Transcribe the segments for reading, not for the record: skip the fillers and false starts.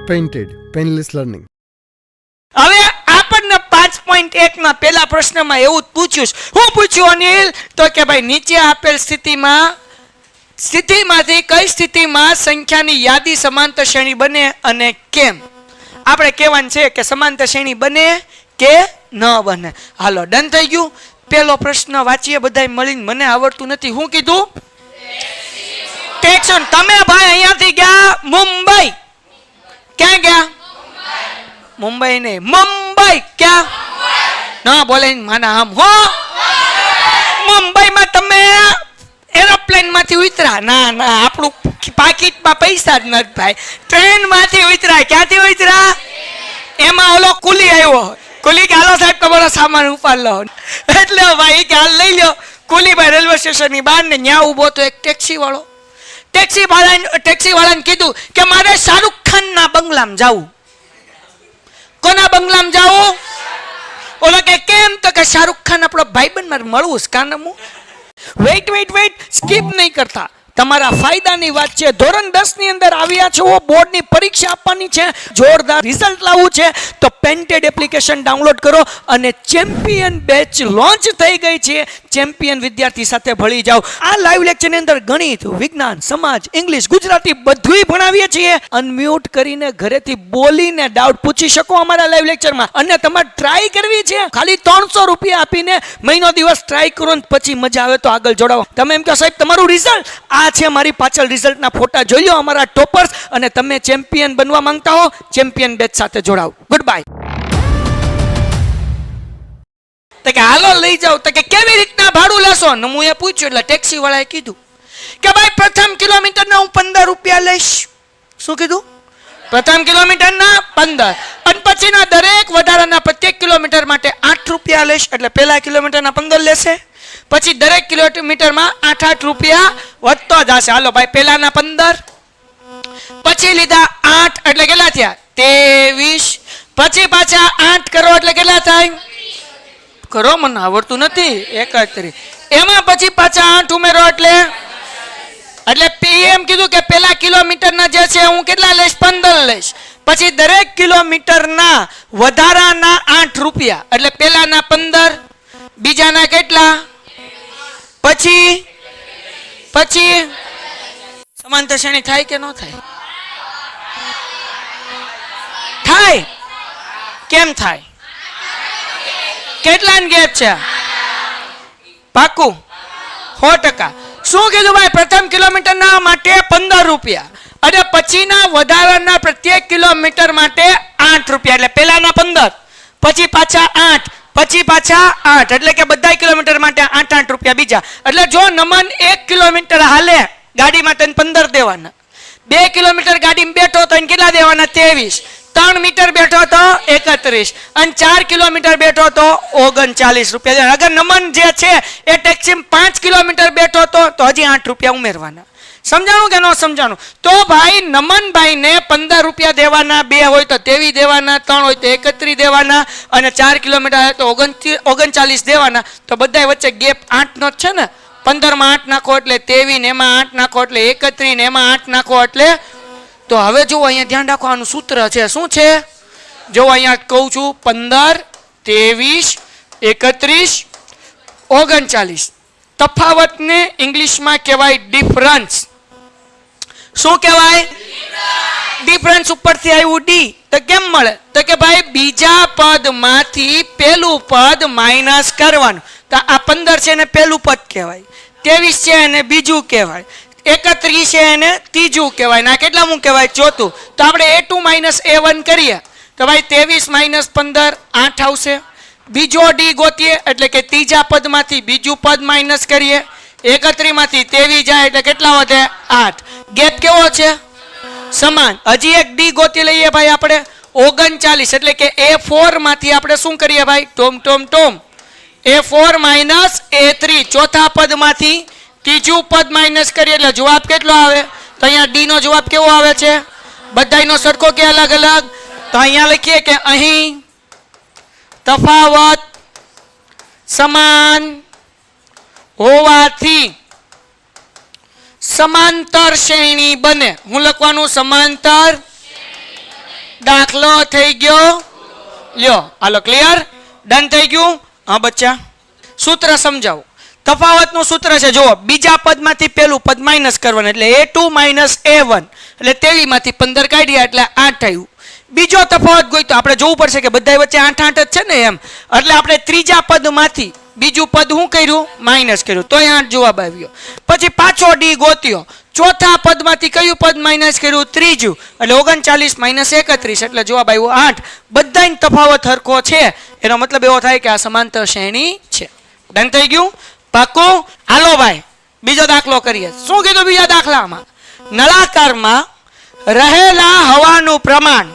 Painted painless learning. હવે આપણને 5.1 ના પહેલા પ્રશ્નમાં એવું જ પૂછ્યું છે. હું પૂછ્યું અનિલ તો કે ભાઈ નીચે આપેલ સ્થિતિમાંથી કઈ સ્થિતિમાં સંખ્યાની યાદી સમાંતર શ્રેણી બને અને કેમ? આપણે કહેવાનું છે કે સમાંતર શ્રેણી બને કે ન બને. હાલો ડન થઈ ગયું. પહેલો પ્રશ્ન વાંચીએ બધાય મળીને. મને આવડતું નથી. હું કીધું? ટેક્સન. તમે ભાઈ અહીંયાથી ગયા મુંબઈ. ક્યાં ગયા? મુંબઈ નહીં, મુંબઈ. ક્યાં? ના બોલે માના આમ હો. મુંબઈમાં તમે એરોપ્લેન માંથી ઉતરા? ના ના, આપણું પાકીટમાં પૈસા જ નથી ભાઈ. ટ્રેન માંથી ઉતરા. ક્યાંથી ઉતરા? એમાં ઓલો કુલી આવ્યો. કુલી કે હાલો સાહેબ તમારો સામાન ઉપાડ લો. એટલે ભાઈ કે હાલ લઈ લો. કુલી ભાઈ રેલવે સ્ટેશન ની બહાર ને ત્યાં ઉભો તો એક ટેક્સી વાળો. ટેક્સી વાળાને કીધું કે મારે શાહરુખ ખાન ના બંગલામાં જવું. કોના બંગલામાં જાવું? ઓલો કે કેમ? તો કે શાહરુખ ખાન આપણો ભાઈબંધ મારે મળવું છે. કાનમું વેઇટ સ્કીપ નહીં કરતા. તમારા ફાયદાની વાત છે. ધોરણ 10 ની અંદર આવ્યા છો, બોર્ડની પરીક્ષા આપવાની છે, જોરદાર રિઝલ્ટ લાવવું છે તો પેન્ટેડ એપ્લિકેશન ડાઉનલોડ કરો અને ચેમ્પિયન બેચ લોન્ચ થઈ ગઈ છે. ચેમ્પિયન વિદ્યાર્થી સાથે ભળી જાઓ. આ લાઈવ લેક્ચરની અંદર ગણિત, વિજ્ઞાન, સમાજ, ઇંગ્લિશ, ગુજરાતી બધુંય ભણાવીએ છીએ. અનમ્યુટ કરીને ઘરેથી બોલીને ડાઉટ પૂછી શકો અમારા લાઈવ લેક્ચરમાં. અને તમારે ટ્રાય કરવી છે, ખાલી 300 રૂપિયા આપીને મહિનો દિવસ ટ્રાય કરો ને પછી મજા આવે તો આગળ જોડાવો. તમે એમ કહો સાહેબ તમારું રિઝલ્ટ આ છે, મારી પાછળ રિઝલ્ટના ફોટા જોઈ લો અમારા ટોપર્સ, અને તમે ચેમ્પિયન બનવા માંગતા હો ચેમ્પિયન બેચ સાથે જોડાઓ. Good bye. તો કે હાલો લઈ જાઓ. તો કે કેવી રીતના ભાડું લેશો? ને હું એ પૂછ્યું એટલે ટેક્સી વાળાએ કીધું કે ભાઈ પ્રથમ કિલોમીટરના હું 15 રૂપિયા લઈશ. શું કીધું? પ્રથમ કિલોમીટરના 15 અને પછીના દરેક વધારાના પ્રત્યેક કિલોમીટર માટે 8 રૂપિયા લઈશ. એટલે પહેલા કિલોમીટરના 15 લેશે, પછી દરેક કિલોમીટરમાં 8 રૂપિયા વધતો જશે. હાલો ભાઈ પહેલાના 15, પછી લીધા 8 એટલે કેટલા થયા? 23. પછી પાછા 8 કરો એટલે કેટલા થાય? કરો, મને આવડતું નથી. 31. એમાં પછી પાછા 8 ઉમેરો એટલે પીએમ કીધું કે પેલા કિલોમીટરના જે છે હું કેટલા લઈશ? 15 લઈશ. પછી દરેક કિલોમીટરના વધારાના 8 રૂપિયા એટલે પેલાના 15, બીજાના કેટલા? પછી સમાંતર શ્રેણી થાય કે ન થાય? થાય. કેમ થાય? કેટલાનો ગેપ છે? પાકું 100%. શું કીધું ભાઈ? પ્રથમ કિલોમીટરના માટે 15 રૂપિયા અને પછીના વધારાના પ્રત્યેક કિલોમીટર માટે 8 રૂપિયા એટલે પહેલાના 15, પછી પાછા 8, પછી પાછા 8 એટલે કે બધા કિલોમીટર માટે 8 રૂપિયા બીજા. એટલે જો નમન 1 કિલોમીટર હાલે ગાડીમાં તને 15 દેવાના, 2 કિલોમીટર ગાડીમાં બેઠો તો એને કેટલા દેવાના? 23. 3 મીટર બેઠો તો 31 અને 4 કિલોમીટર બેઠો તો 39 રૂપિયા. અગર નમન જે છે એ ટેક્સીમાં 5 કિલોમીટર બેઠો તો હજી 8 રૂપિયા ઉમેરવાના. સમજાણું કે ન સમજાણું? તો ભાઈ નમનભાઈને 15 રૂપિયા દેવાના, 2 હોય તો 23 દેવાના, 3 હોય તો 31 દેવાના અને 4 કિલોમીટર હોય તો 39 દેવાના. તો બધા વચ્ચે ગેપ 8 નો જ છે ને. 15 માં 8 નાખો એટલે 23 ને એમાં 8 નાખો એટલે 31 ને એમાં 8 નાખો એટલે. તો હવે જો અહીંયા ધ્યાન રાખવાનું સૂત્ર છે. શું છે? જો અહીંયા કહું છું 15, 23, 31, 39. તફાવતને ઇંગ્લિશમાં કહેવાય ડિફરન્સ. શું કહેવાય? ડિફરન્સ. ઉપરથી આવ્યું ડી તો કેમ મળે? તો કે ભાઈ બીજા પદમાંથી પહેલું પદ માઇનસ કરવાનું. તો આ 15 છે એને પહેલું પદ કહેવાય, 23 છે એને બીજું કહેવાય, 31 છે એને ત્રીજું કહેવાય, ના કેટલામું કહેવાય? ચોથું. તો આપણે A2 માઇનસ A1 કરીએ તો ભાઈ 23 માઇનસ 15 8 આવશે. બીજો ડી ગોતીએ એટલે કે ત્રીજા પદમાંથી બીજું પદ માઇનસ કરીએ, 31 માંથી 23 જાય એટલે કેટલા વધે? 8. ગેપ કેવો છે? સમાન. હજી એક ડી ગોતી લઈએ ભાઈ આપણે 39 એટલે કે A4 માંથી આપણે શું કરીએ ભાઈ? Tom A4 minus A3. ચોથા પદમાંથી ત્રીજું પદ માઇનસ કરીએ એટલે જવાબ કેટલો આવે? તો અહીંયા ડી નો જવાબ કેવો આવે છે? બધાયનો સરખો કે અલગ અલગ? તો અહીંયા લખીએ કે અહીં તફાવત સમાન હોવાથી સમાંતર શ્રેણી બને. હું લખવાનું સમાંતર દાખલો થઈ ગયો. લ્યો હાલો ક્લિયર, ડન થઈ ગયું. હા બચ્ચા, સૂત્ર સમજાવો. તફાવતનું સૂત્ર છે જુઓ, બીજા પદમાંથી પેલું પદ માઇનસ કરવાનું એટલે a2 માઇનસ a1 એટલે 23 માંથી 15 કાઢ્યા એટલે 8 થયું. બીજો તફાવત ગોઈ તો આપણે જોવું પડશે કે બધા વચ્ચે 8 8 જ છે ને એમ, એટલે આપણે ત્રીજા પદમાંથી બીજું પદ શું કર્યું? માઇનસ કર્યું, તોય 8 જવાબ આવ્યો. પછી પાછો ડી ગોત્યો, ચોથા પદમાંથી કયું પદ માઇનસ કર્યું? ત્રીજું, એટલે 39 માઇનસ 31 એટલે જવાબ આવ્યો 8. બધાનો તફાવત હરખો છે, એનો મતલબ એવો થાય કે આ સમાંતર શ્રેણી છે. ડન થઈ ગયું? પાક્કું? હાલો ભાઈ બીજો દાખલો કરીએ. શું કીધું બીજા દાખલામાં? નળાકારમાં રહેલા હવાનું પ્રમાણ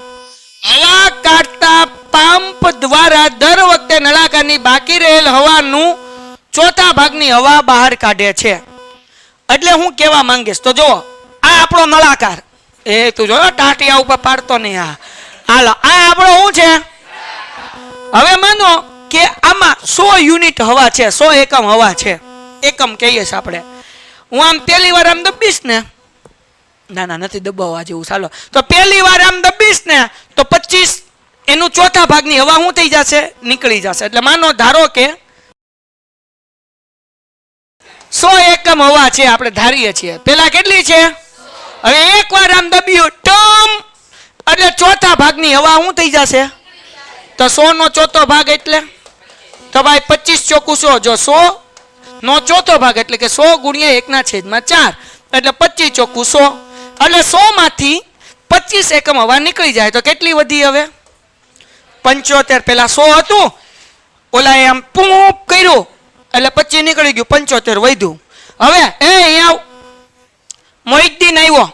હવા કાઢતા પંપ દ્વારા દર વખતે નળાકારની બાકી રહેલ હવાનું ચોથા ભાગની હવા બહાર કાઢે છે. એટલે હું કહેવા માંગીશ તો જો, આ આપણો નળાકાર, એ તું જો ટાટિયા ઉપર પાડતો નહીં. હાલો આ આપણો શું છે? હવે માનો કે આમાં 100 યુનિટ હવા છે, 100 એકમ હવા છે, એકમ કહીએ છીએ આપણે. હું આમ પહેલી વાર આમ દબીશ ને, ના ના નથી દબાવવા જેવું, ચાલો તો પહેલી વાર આમ દબીશ ને તો 25 એનું ચોથા ભાગની હવા શું થઈ જશે? નીકળી જશે. એટલે માનો ધારો કે 100 એકમ હવા છે, આપણે ધારીએ છીએ. પેલા કેટલી છે? હવે એક વાર આમ દબ્યું ટમ એટલે ચોથા ભાગની હવા શું થઈ જશે? તો 100 નો ચોથો ભાગ એટલે તો ભાઈ 25 ચોકું 100, જો 100 નો ચોથો ભાગ એટલે કે 100 ગુણ્યા 1/4 એટલે 25 ચોકું 100, એટલે 100 માંથી 25 એકમ હવા નીકળી જાય તો કેટલી વધી? હવે 75. પેલા 100 હતું, ઓલા આમ પૂપ કર્યું એટલે 25 નીકળી ગયું, 75 વધ્યું. હવે અહીંયા મોહિદ્દીન આવ્યો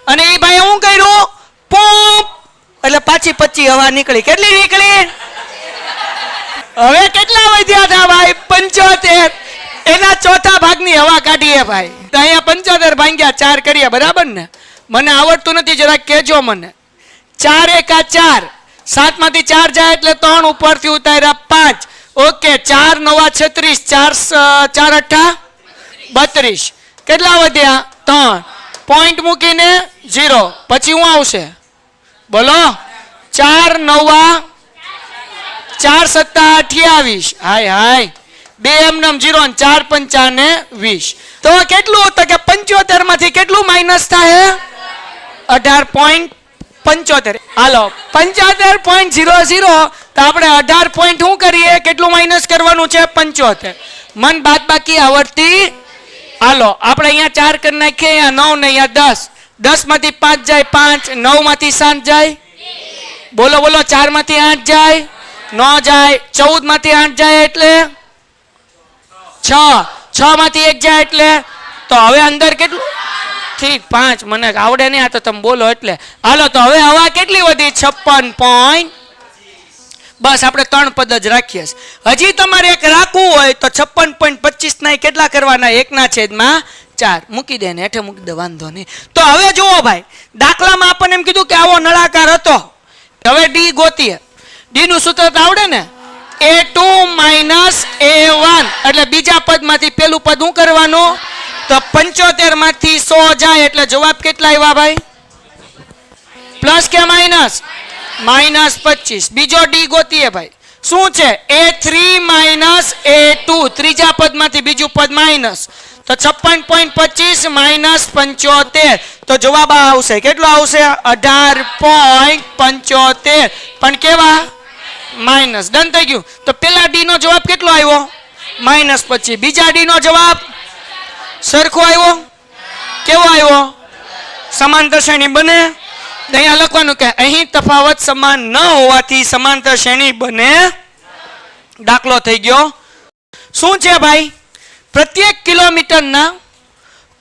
અને એ ભાઈ શું કર્યું? પૂપ એટલે પાછી 25 હવા નીકળી. કેટલી નીકળી? હવે કેટલા વધ્યા હતા ભાઈ? 75. એના ચોથા ભાગની હવા કાઢીએ ભાઈ. તો અહીંયા 75 ભાગ્યા 4 કરીએ, બરાબર ને? મને આવડતું નથી, જરા કહેજો મને. 4 એકા 4, 7 માંથી 4 જાય એટલે 3, ઉપરથી ઉતાર્યા 5. ઓકે, 4 નવા 36, 4 અઠ્ઠા 32. કેટલા વધ્યા? 3. પોઈન્ટ મૂકીને 0. પછી શું આવશે? બોલો. 4 નવા 4 સત્તા 28. હાય હાય, 2 એમનેમ 0 ને 4 પંચા ને 20. તો કેટલું? તો કે 75 માંથી કેટલું માઇનસ થાય? 18.75. હાલો 75.00. તો આપણે 18 પોઈન્ટ શું કરીએ? કેટલું માઇનસ કરવાનું છે? 75. મન બાદ બાકી આવડતી. હાલો આપણે અહીંયા 4 કરી નાખીએ, અહીંયા 9 ને અહીંયા 10. 10 માંથી 5 જાય 5, 9 માંથી 7 જાય. બોલો બોલો, 4 માંથી 8 જાય, 9 જાય, 14 માંથી 8 જાય એટલે 6, 6 માંથી 1 જાય એટલે તો હવે અંદર કેટલું? ઠીક 5. મને આવડે નહીં, આ તો તમે બોલો એટલે. હાલો તો હવે હવા કેટલી વધી? 56. બસ આપણે 3 પદ જ રાખીએ. હજી તમારે એક રાખવું હોય તો 56.25 ના કેટલા કરવાના? 1/4 મૂકી દે ને, હેઠે મૂકી દે, વાંધો નહીં. તો હવે જુઓ ભાઈ, દાખલામાં આપણને એમ કીધું કે આવો નળાકાર હતો. હવે ડી ગોતીએ. ડી નું સૂત્ર આવડે ને? a2 માઇનસ a1 એટલે બીજા પદમાંથી પેલું પદ શું કરવાનું? તો 75 માંથી 100 જાય એટલે જવાબ કેટલા આવ્યા ભાઈ? પ્લસ કે માઇનસ? માઇનસ 25. બીજો ડી ગોતીએ ભાઈ. શું છે? a3 માઇનસ a2, ત્રીજા પદમાંથી બીજું પદ માઇનસ, તો 56.25 માઇનસ 75. તો જવાબ આ આવશે. કેટલો આવશે? 18.75. પણ કેવા? માઇનસ. ડન થઈ ગયું. તો પેલા ડી નો જવાબ કેટલો આવ્યો? માઇનસ 25. બીજા ડી નો જવાબ સરખો આવ્યો? કેવો આવ્યો? સમાંતર શ્રેણી બને. અહીંયા લખવાનું કે અહીં તફાવત સમાન ન હોવાથી સમાંતર શ્રેણી બને. દાખલો થઈ ગયો. શું છે ભાઈ? પ્રત્યેક કિલોમીટરના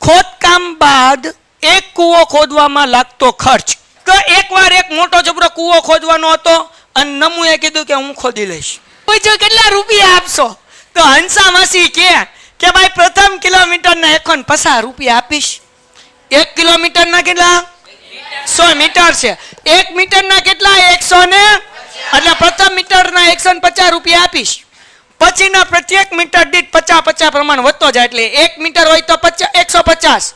ખોદકામ બાદ એક કૂવો ખોદવામાં લાગતો ખર્ચ. તો એકવાર એક મોટો જબરો કૂવો ખોદવાનો હતો અને નમુએ કીધું કે હું ખોદી લઈશ. પૂછ્યું કેટલા રૂપિયા આપશો? તો હંસા માસી કે ભાઈ પ્રથમ કિલોમીટરના 150 રૂપિયા આપીશ. 1 કિલોમીટરના કેટલા? 100 મીટર છે. 1 મીટરના કેટલા? 100 ને, એટલે પ્રથમ મીટરના 150 રૂપિયા આપીશ. પછીના પ્રત્યેક મીટર દીઠ 50 પ્રમાણ વધતો જાય એટલે 1 મીટર હોય તો 150,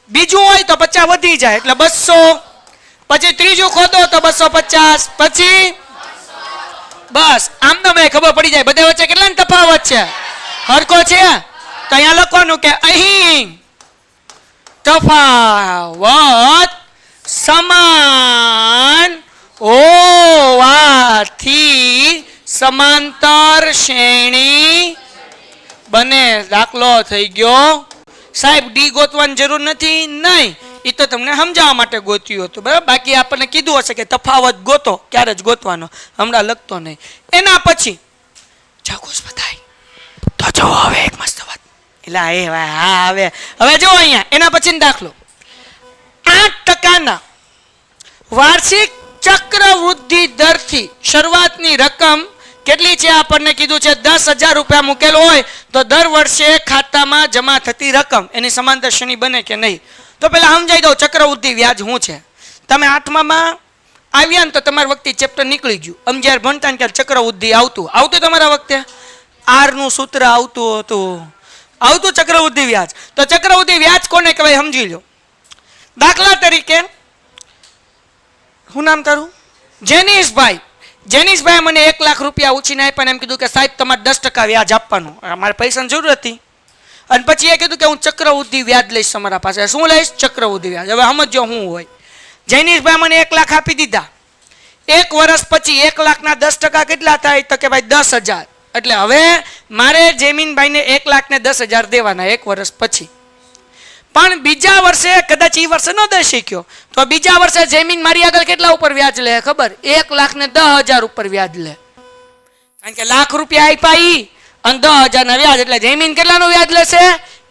બીજું હોય તો 50 વધી જાય એટલે 200, પછી ત્રીજું ખોદો તો 250, પછી બસ આમ તો મને ખબર પડી જાય બધા વચ્ચે કેટલાનો તફાવત છે, હરખો છે. તો અહીંયા લખવાનું કે અહીં તફાવત સમાન હોવાથી સમાંતર શ્રેણી બને. દાખલો થઈ ગયો. સાહેબ ડી ગોતવાની જરૂર નથી, નહીં, એ તો તમને સમજાવવા માટે ગોત્યું હતું, બરાબર. બાકી આપણને કીધું હશે કે તફાવત ગોતો, ક્યારે જ ગોતવાનો, હમણાં લખતો નહીં. એના પછી જાગોસ બધાય તો જો હવે એક મસ્ત વાત, એટલે હા હવે જો અહીંયા એના પછીનો દાખલો 8% વાર્ષિક ચક્રવૃદ્ધિ દરથી શરૂઆતની રકમ કેટલી છે આપણને કીધું છે 10,000 રૂપિયા મૂકેલ હોય તો દર વર્ષે ખાતામાં જમા થતી રકમ એની સમાંતર શ્રેણી બને કે નહીં. તો પહેલા સમજાઈ દઉં ચક્રવૃદ્ધિ વ્યાજ શું છે. તમે 8માં આવ્યા ને તો તમારા વખતે ચેપ્ટર નીકળી ગયું. આમ જ્યારે ભણતા ને ત્યારે ચક્રવૃદ્ધિ આવતું તમારા વખતે આર નું સૂત્ર આવતું ચક્રવૃદ્ધિ વ્યાજ. તો ચક્રવૃદ્ધિ વ્યાજ કોને કહેવાય સમજી લો. દાખલા તરીકે શું નામ તારું? જેનિશભાઈ મને 1 લાખ રૂપિયા ઉછીને આપ્યા, એમ કીધું કે સાહેબ તમારે 10% વ્યાજ આપવાનું, અમારે પૈસાની જરૂર હતી. અને પછી એ કીધું કે હું ચક્રવૃદ્ધિ વ્યાજ લઈશ તમારા પાસે. શું લઈશ? ચક્રવૃદ્ધિ વ્યાજ. હવે સમજો શું હોય. જેનિશભાઈ મને 1 લાખ આપી દીધા, 1 વર્ષ પછી 1 લાખના 10% કેટલા થાય? તો કે ભાઈ 10,000. એટલે હવે મારે જેમીનભાઈને 1 લાખને 10,000 દેવાના 1 વર્ષ પછી. પણ બીજા વર્ષે કદાચ એ વર્ષે ન દઈ શક્યો તો બીજા વર્ષે જમીન મારી આગળ કેટલા ઉપર વ્યાજ લે ખબર? 1,10,000 ઉપર વ્યાજ લે. કારણ કે લાખ રૂપિયા આપ્યા ઈ અને 10,000 ના વ્યાજ, એટલે જમીન કેટલાનું વ્યાજ લેશે?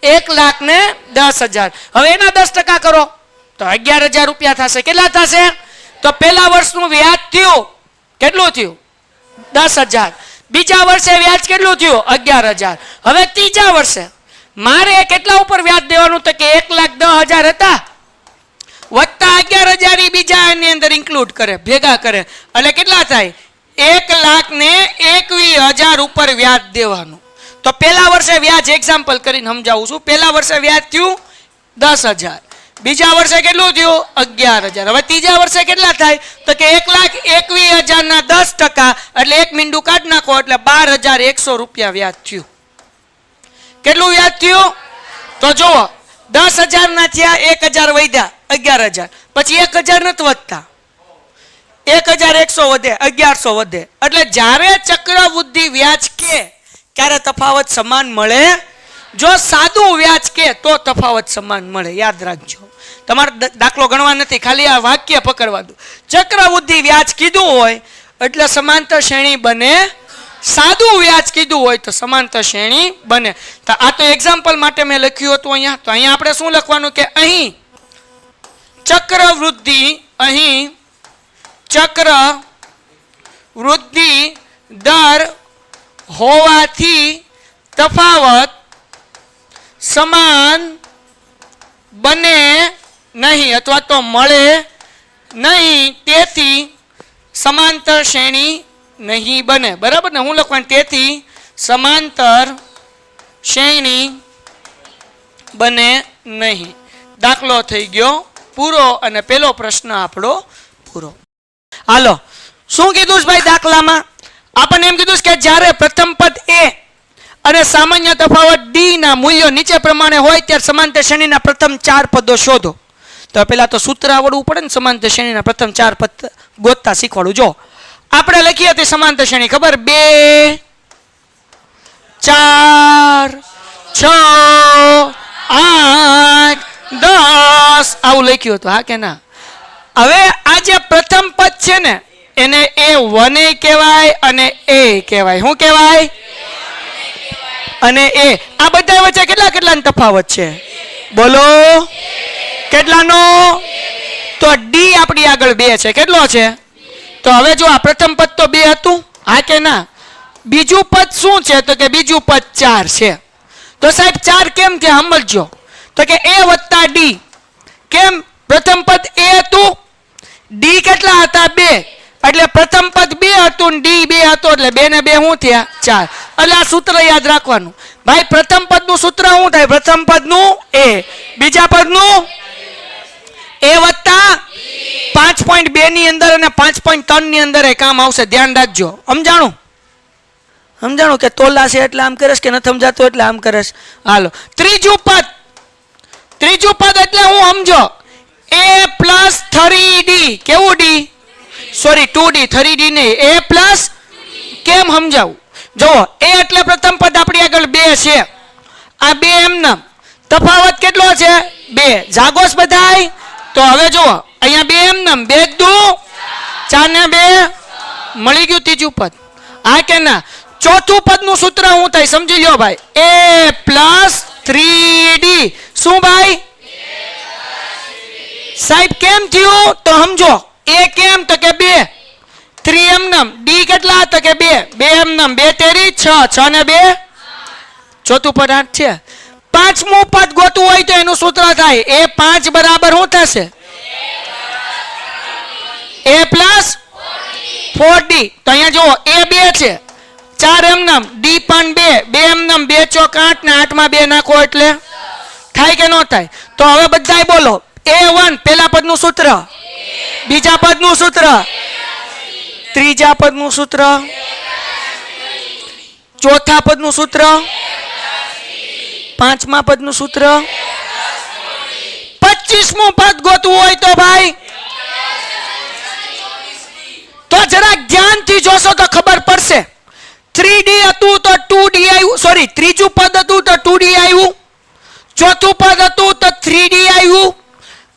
1,10,000. હવે એના 10% કરો તો 11,000 રૂપિયા થશે. કેટલા થશે? તો પહેલા વર્ષનું વ્યાજ થયું કેટલું થયું? 10,000. બીજા વર્ષે વ્યાજ કેટલું થયું? 11,000. હવે ત્રીજા વર્ષે મારે કેટલા ઉપર વ્યાજ દેવાનું? તો કે 1,10,000 હતા વત્તા 11,000 બીજા એની અંદર ઇન્ક્લુડ કરે, ભેગા કરે, એટલે કેટલા થાય? 1,21,000 ઉપર વ્યાજ દેવાનું. તો પહેલા વર્ષે વ્યાજ એક્ઝામ્પલ કરીને સમજાવું છું. પહેલા વર્ષે વ્યાજ થયું 10,000, બીજા વર્ષે કેટલું થયું? 11,000. હવે ત્રીજા વર્ષે કેટલા થાય? તો કે 1,21,000 ના 10%, એટલે એક મીંડું કાઢ નાખો એટલે 12,100 રૂપિયા વ્યાજ થયું. કેટલું વ્યાજ થયું? તો જુઓ 10,000 ના થયા, 1,000 વધ્યા 11,000, પછી 1,000 નથી વધતા, 1,100 વધે, 1,100 વધે. એટલે જ્યારે ચક્રવૃદ્ધિ વ્યાજ કે ત્યારે તફાવત સમાન મળે. જો સાદું વ્યાજ કે તો તફાવત સમાન મળે. યાદ રાખજો. તમારે દાખલો ગણવા નથી, ખાલી આ વાક્ય પકડવા દો. ચક્રવૃદ્ધિ વ્યાજ કીધું હોય એટલે સમાંતર શ્રેણી બને. સાદું વ્યાજ કીધું હોય તો સમાંતર શ્રેણી બને. તો આ તો એક્ઝામ્પલ માટે મેં લખ્યું હતું અહીંયા. તો અહીંયા આપણે શું લખવાનું કે અહીં ચક્રવૃદ્ધિ દર હોવાથી તફાવત સમાન બને નહીં અથવા તો મળે નહીં, તેથી સમાંતર શ્રેણી નહીં બને. બરાબર ને? હું લખવાનું તેથી સમાંતર શ્રેણી બને નહીં. દાખલો થઈ ગયો પૂરો અને પેલો પ્રશ્ન આપણો પૂરો. હાલો, શું કીધું છે ભાઈ દાખલામાં? આપણને એમ કીધું કે જ્યારે પ્રથમ પદ એ અને સામાન્ય તફાવત ડી ના મૂલ્યો નીચે પ્રમાણે હોય ત્યારે સમાંતર શ્રેણીના પ્રથમ 4 પદો શોધો. તો પેલા તો સૂત્ર આવડવું પડે ને, સમાંતર શ્રેણીના પ્રથમ 4 પદ ગોતતા શીખવાડું. જો આપણે લખી હતી સમાંતર શ્રેણી, ખબર? 2, 4, 6, 8, 10 આવું લખ્યું હતું, હા કે ના? હવે આ જે પ્રથમ પદ છે ને એને A1 કહેવાય અને A કહેવાય. શું કહેવાય? અને A. આ બધા વચ્ચે કેટલાનો તફાવત છે? બોલો કેટલાનો? તો ડી આપણી આગળ 2 છે. કેટલો છે? તો હવે જો આ પ્રથમ પદ તો 2 હતું, હા કે ના? બીજું પદ શું છે? તો કે બીજું પદ 4 છે. તો સાહેબ 4 કેમ કે સમજો. તો કે A વત્તા ડી. કેમ? પ્રથમ પદ A હતું, ડી કેટલા હતા? 2. એટલે પ્રથમ પદ 2 હતું ને ડી 2 હતો, એટલે 2 ને 2 શું થયા? 4. એટલે આ સૂત્ર યાદ રાખવાનું ભાઈ. પ્રથમ પદનું સૂત્ર શું થાય? પ્રથમ પદનું A, બીજા પદનું A વત્તા 5 5.2 ની અંદર અને 5.3 ની અંદર એ કામ આવશે, ધ્યાન રાખજો. સમજાણું કે તોલા છે એટલે આમ કરેશ કે નથી સમજાતું એટલે આમ કરેશ. હાલો ત્રીજું પદ એટલે હું સમજો a પ્લસ 3d. કેવું ડી? સોરી 2d, 3d નહીં, a પ્લસ. કેમ સમજાવું? જુઓ a એટલે પ્રથમ પદ આપણી આગળ 2 છે, આ 2 એમના તફાવત કેટલો છે? 2. જાગોસ બધાય? તો હવે જુઓ અહીંયા 2 એમના 2 દુ 4 ને 2 મળી ગયું ત્રીજું પદ. આ કે ના? ચોથું પદનું સૂત્ર શું થાય સમજી લ્યો ભાઈ, a પ્લસ 3d. શું ભાઈ સાહેબ કેમ થયું? તો સમજો a કેમ? તો કે 2, 3 એમનામ, d કેટલા? તો કે 2, 2 એમનામ, 2 તેરી 6, 6 ને 2 ચોથું પદ 8 છે. પાંચમું પદ ગોતવું હોય તો એનું સૂત્ર થાય a 5 બરાબર શું થશે? a plus 4d. તો અહીંયા જુઓ a 2 છે, 4 એમનામ, d પણ 2, 2 એમનામ, 2 ચોક 8 ને 8 માં 2 નાખો એટલે થાય કે ન થાય? તો હવે બધાય બોલો a1 પહેલા પદનું સૂત્ર, બીજા પદનું સૂત્ર, ત્રીજા પદનું સૂત્ર, ચોથા પદનું સૂત્ર, પાંચમા પદનું સૂત્ર, 25મું પદ ગોતવું હોય તો ભાઈ તો જરા ધ્યાનથી જોશો તો ખબર પડશે. 3d હતું તો 2d આવ્યું, સોરી ત્રીજું પદ હતું તો 2d આવ્યું, ચોથું પદ હતું તો 3d આવ્યું,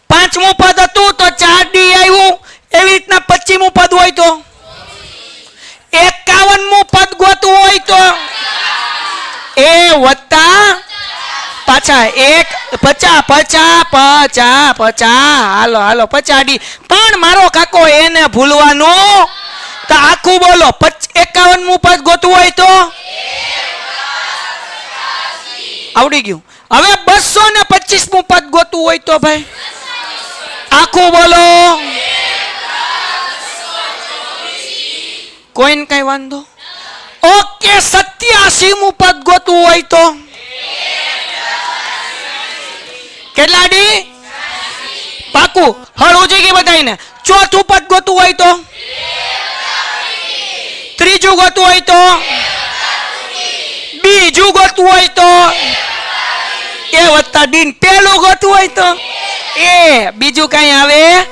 પાંચમું પદ હતું તો 4d આવ્યું. એવી રીતના 25મું પદ હોય તો 51મું પદ ગોતવું હોય તો એ વત્તા પાછા 1 50 હાલો 50d. પણ મારો કાકો એને ભૂલવાનું તો આખું બોલો 51મું પદ ગોતવું હોય તો આવડી ગયું. હવે 225મું પદ ગોતવું હોય તો ભાઈ આખું બોલો. કોઈને કઈ વાંધો? ઓકે 87મું પદ ગોતવું હોય તો કેટલા ડી? પાકું હળવું જઈ ગઈ બધાને. ચોથું પદ ગોતવું હોય તો, ત્રીજું ગોતવું હોય તો, બીજું ગોતવું હોય તો એ વત્તા ડી, પેલું ગોતવું હોય તો એ, બીજું કઈ આવે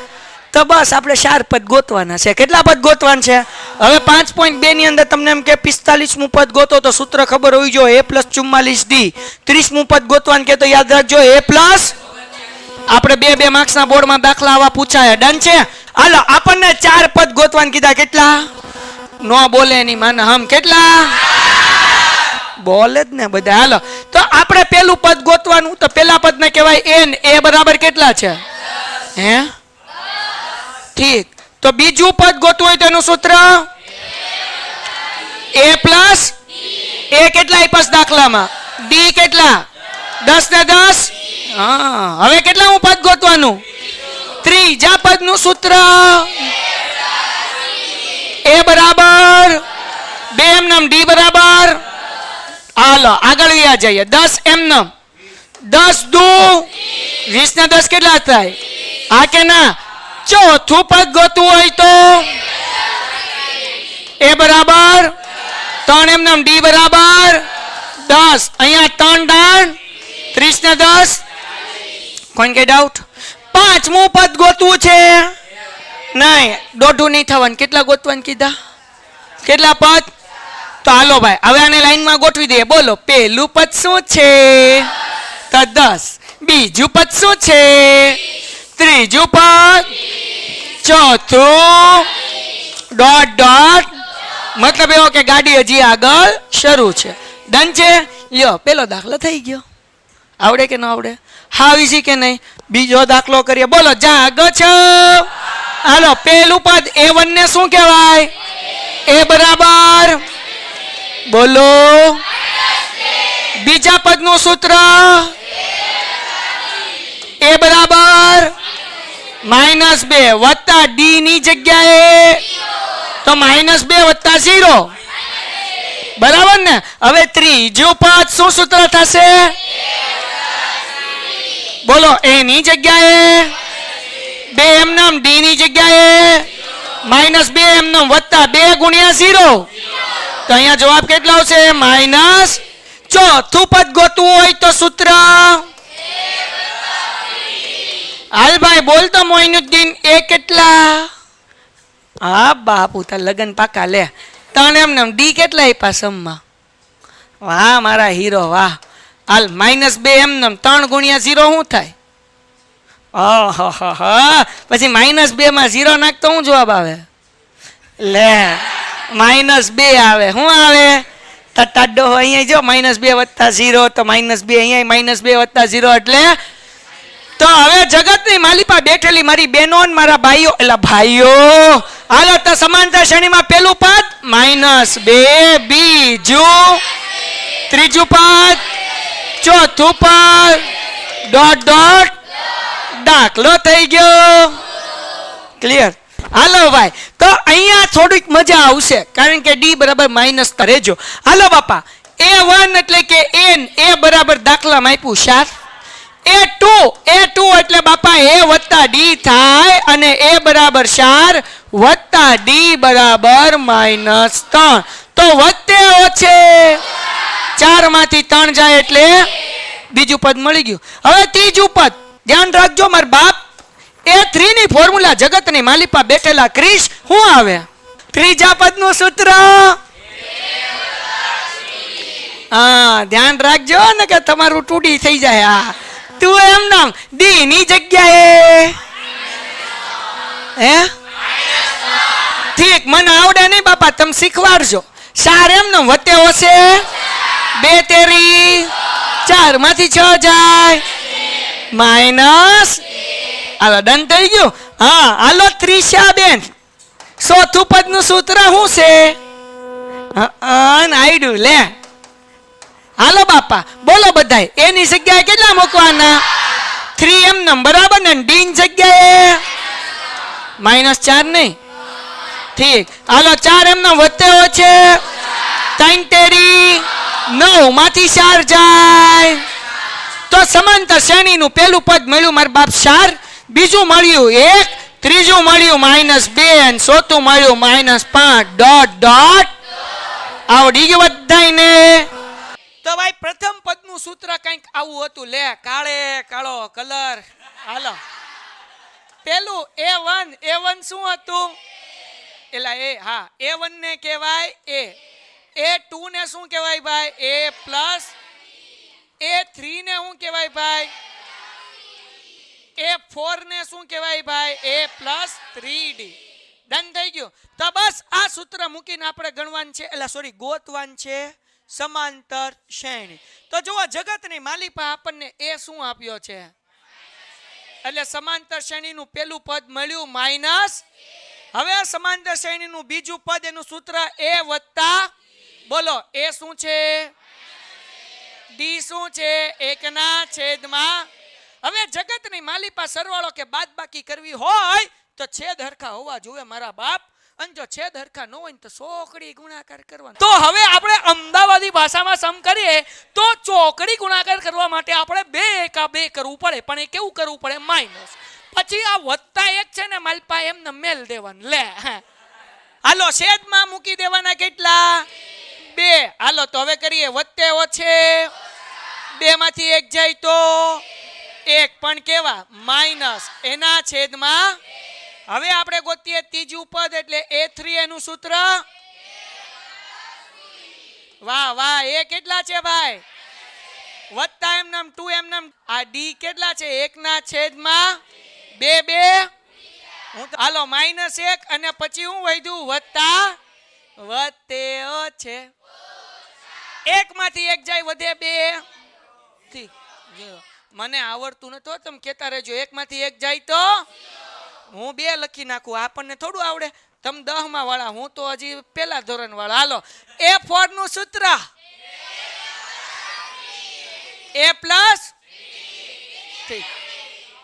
તો બસ આપણે 4 પદ ગોતવાના છે. કેટલા પદ ગોતવાના છે? હવે 5.2 ની અંદર તમને એમ કે 45મું પદ ગોતો તો સૂત્ર ખબર હોવી જોઈએ a પ્લસ 44d. 30મું પદ ગોતવાનું કે તો યાદ રાખજો a પ્લસ. આપણે 2 માર્ક્સના બોર્ડમાં દાખલા આવા પૂછાયા. ડન છે? હાલો આપણને 4 પદ ગોતવાનું કીધા. કેટલા? નો બોલે એની માને હમ કેટલા બોલે જ ને બધા. હાલો તો આપણે પેલું પદ ગોતવાનું તો પેલા પદને કહેવાય n. a બરાબર કેટલા છે? હે ઠીક. તો બીજું પદ ગોતવું હોય તો એનું સૂત્ર a પ્લસ. a કેટલા આપ્યા દાખલામાં? d કેટલા? 10 ને 10. હા હવે કેટલામું પદ ગોતવાનું? ત્રીજા પદનું સૂત્ર a બરાબર 2 એમનામ, d બરાબર. હાલો આગળ વ્યા જઈએ. 10 એમનામ, 10 દુ 20 ને 10 કેટલા થાય? હા કે ના? ચોથું પદ ગોતવું હોય તો a બરાબર 3 એમનામ, d બરાબર 10. અહીંયા 3 દાણ 30 ને 10. કોઈને કઈ ડાઉટ? પાંચમું પદ ગોતવું છે નહીં, દોઢું નહીં થવાનું. કેટલા ગોતવાનું કીધા? કેટલા પદ? તો હાલો ભાઈ હવે આને લાઈનમાં ગોઠવી દઈએ. બોલો પહેલું પદ શું છે? તો 10. બીજું પદ શું છે? ત્રીજું પદ, ચોથું ડોટ ડોટ, મતલબ એવો કે ગાડી હજી આગળ શરૂ છે. ડન છે? લ્યો પેલો દાખલો થઈ ગયો. આવડે કે ન આવડે? હાવ ઈઝી કે નહીં? બીજો દાખલો કરીએ. બોલો જાગો છો. હાલો પેલું પદ a1 ને શું કહેવાય? a બરાબર બોલો. બીજા પદનું સૂત્ર a બરાબર -2 વત્તા d ની જગ્યાએ તો -2 વત્તા 0 બરાબર ને. હવે ત્રીજું પદ શું સૂત્ર થશે? બોલો a ની જગ્યાએ 2 એમના નમ ડી ની જગ્યાએ -2 એમ નમ વત્તા 2 ગુણ્યા 0. તો અહીંયા જવાબ કેટલો આવશે? માઇનસ. ચોથું પદ ગોતવું હોય તો સૂત્ર હાલ ભાઈ બોલ તો મોઈનુદ્દીન. એ કેટલા? હા બાપુ તાર લગન પાકા લે. 3 એમ નમ ડી કેટલા આપ્યા સમમાં? વાહ મારા હીરો વાહ. હાલ -2 એમ નમ 3 ગુણ્યા 0 શું થાય? પછી -2 માં 0 નાખ તો શું જવાબ આવે? લે -2 આવે. શું આવે? ટાડો અહીંયા જો -2 વત્તા 0 તો -2 અહીંયા -2 વત્તા 0 એટલે તો હવે જગતની માલિપા બેઠેલી મારી બહેનો અને મારા ભાઈઓ એટલે ભાઈઓ હાલો તો સમાંતર શ્રેણીમાં પેલું પદ -2 બીજું ત્રીજું પદ ચોથું પદ ડોટ ડોટ દાખલો થઈ ગયો. ક્લિયર? હાલો ભાઈ તો અહીંયા થોડીક મજા આવશે કારણ કે ડી બરાબર માઇનસ રહેજો. હાલો બાપા A1 એટલે કે એ બરાબર દાખલામાં આપ્યું 4. A2 એટલે બાપા A વત્તા ડી થાય અને A બરાબર 4 વત્તા ડી બરાબર -3. તો વત્તે ઓછે 4 માંથી 3 જાય એટલે બીજું પદ મળી ગયું. હવે ત્રીજું પદ ધ્યાન રાખજો મારા બાપ. A3 ની ફોર્મ્યુલા જગતની માલિપા બેઠેલા ક્રિશ શું આવે? ત્રીજા પદનું સૂત્ર હા ધ્યાન રાખજો ને કે તમારું ટૂડી થઈ જાય. હા તું એમ નામ ડી ની જગ્યાએ હે ઠીક મને આવડે નહીં બાપા તમે શીખવાડજો. 4 એમ નામ વત્તે હશે 2 તેરી 4 માંથી 6 જાય માઇનસ. હાલો ડન થઈ ગયું. હા હાલો ત્રિષા બેન ચોથું પદ નું સૂત્ર શું છે? આઈડું લે. હાલો બાપા બોલો બધાય. એની જગ્યાએ કેટલા મૂકવાના? 3 એમ નમ બરાબર ને ડી ની જગ્યાએ -4 નહીં. ઠીક હાલો 4 એમ નમ વત્તે છે 3 તેરી 9 માંથી 4 જાય તો સમાંતર શ્રેણીનું પેલું પદ મળ્યું મારા બાપ 4, બીજું મળ્યું 1, ત્રીજું મળ્યું -2 અને ચોથું મળ્યું -5 ડોટ ડોટ આવડી ગયું બધાયને. તો ભાઈ પ્રથમ પદનું સૂત્ર કંઈક આવું હતું. લે કાળે કાળો કલર. હાલો પેલું A1 શું હતું? એલા A1 ને કહેવાય A2 ને શું કહેવાય ભાઈ? A plus. A3 ને શું કહેવાય ભાઈ? A4 ને શું કહેવાય ભાઈ? A plus 3D. ડન થઈ ગયું. તો બસ આ સૂત્ર મૂકીને આપણે ગણવાનું છે ગોતવાનું છે સમાંતર શ્રેણી. તો જુઓ જગતની માલિપા આપણને એ શું આપ્યો છે એટલે સમાંતર શ્રેણીનું પેલું પદ મળ્યું માઇનસ. હવે સમાંતર શ્રેણીનું બીજું પદ એનું સૂત્ર A વત્તા બોલો A શું છે? ડી શું છે? 1/. હવે જગતની માલિપા સરવાળો કે બાદબાકી કરવી હોય તો છેદ હરખા હોવા જોઈએ મારા બાપ. અને જો છેદ હરખા ન હોય તો ચોકડી ગુણાકાર કરવાનો. તો હવે આપણે અમદાવાદી ભાષામાં સમ કરીએ તો ચોકડી ગુણાકાર કરવા માટે આપણે 2 એકા 2 કરવું પડે. પણ એ કેવું કરવું પડે? માઇનસ. પછી આ વત્તા 1 છે ને માલિપા એમને મેલ દેવાનું. લે હાલો છેદમાં મૂકી દેવાના કેટલા? 2. હાલો તો હવે કરીએ વત્તે ઓછે 2 માંથી 1 જાય તો 1 પણ કેવા માઇનસ એના છેદમાં. હવે આપણે ગોતીએ ત્રીજું પદ એટલે A3 એનું સૂત્ર વાહ એ કેટલા છે ભાઈ? વત્તા એમ નામ 2 એમ નામ. આ ડી કેટલા છે? 1/2. હાલો -1 અને પછી હું વધ્યું વત્તા વત્તે છે 1 માંથી 1 જાય વધે 2. ઠીક મને આવડતું નતો તમે કહેતા રહેજો. 1 માંથી 1 જાય તો હું 2 લખી નાખું. આપણને થોડું આવડે. તમે 10 માં વાળા, હું તો હજી પેલા ધોરણ વાળા. હાલો A4 નું સૂત્ર A પ્લસ. ઠીક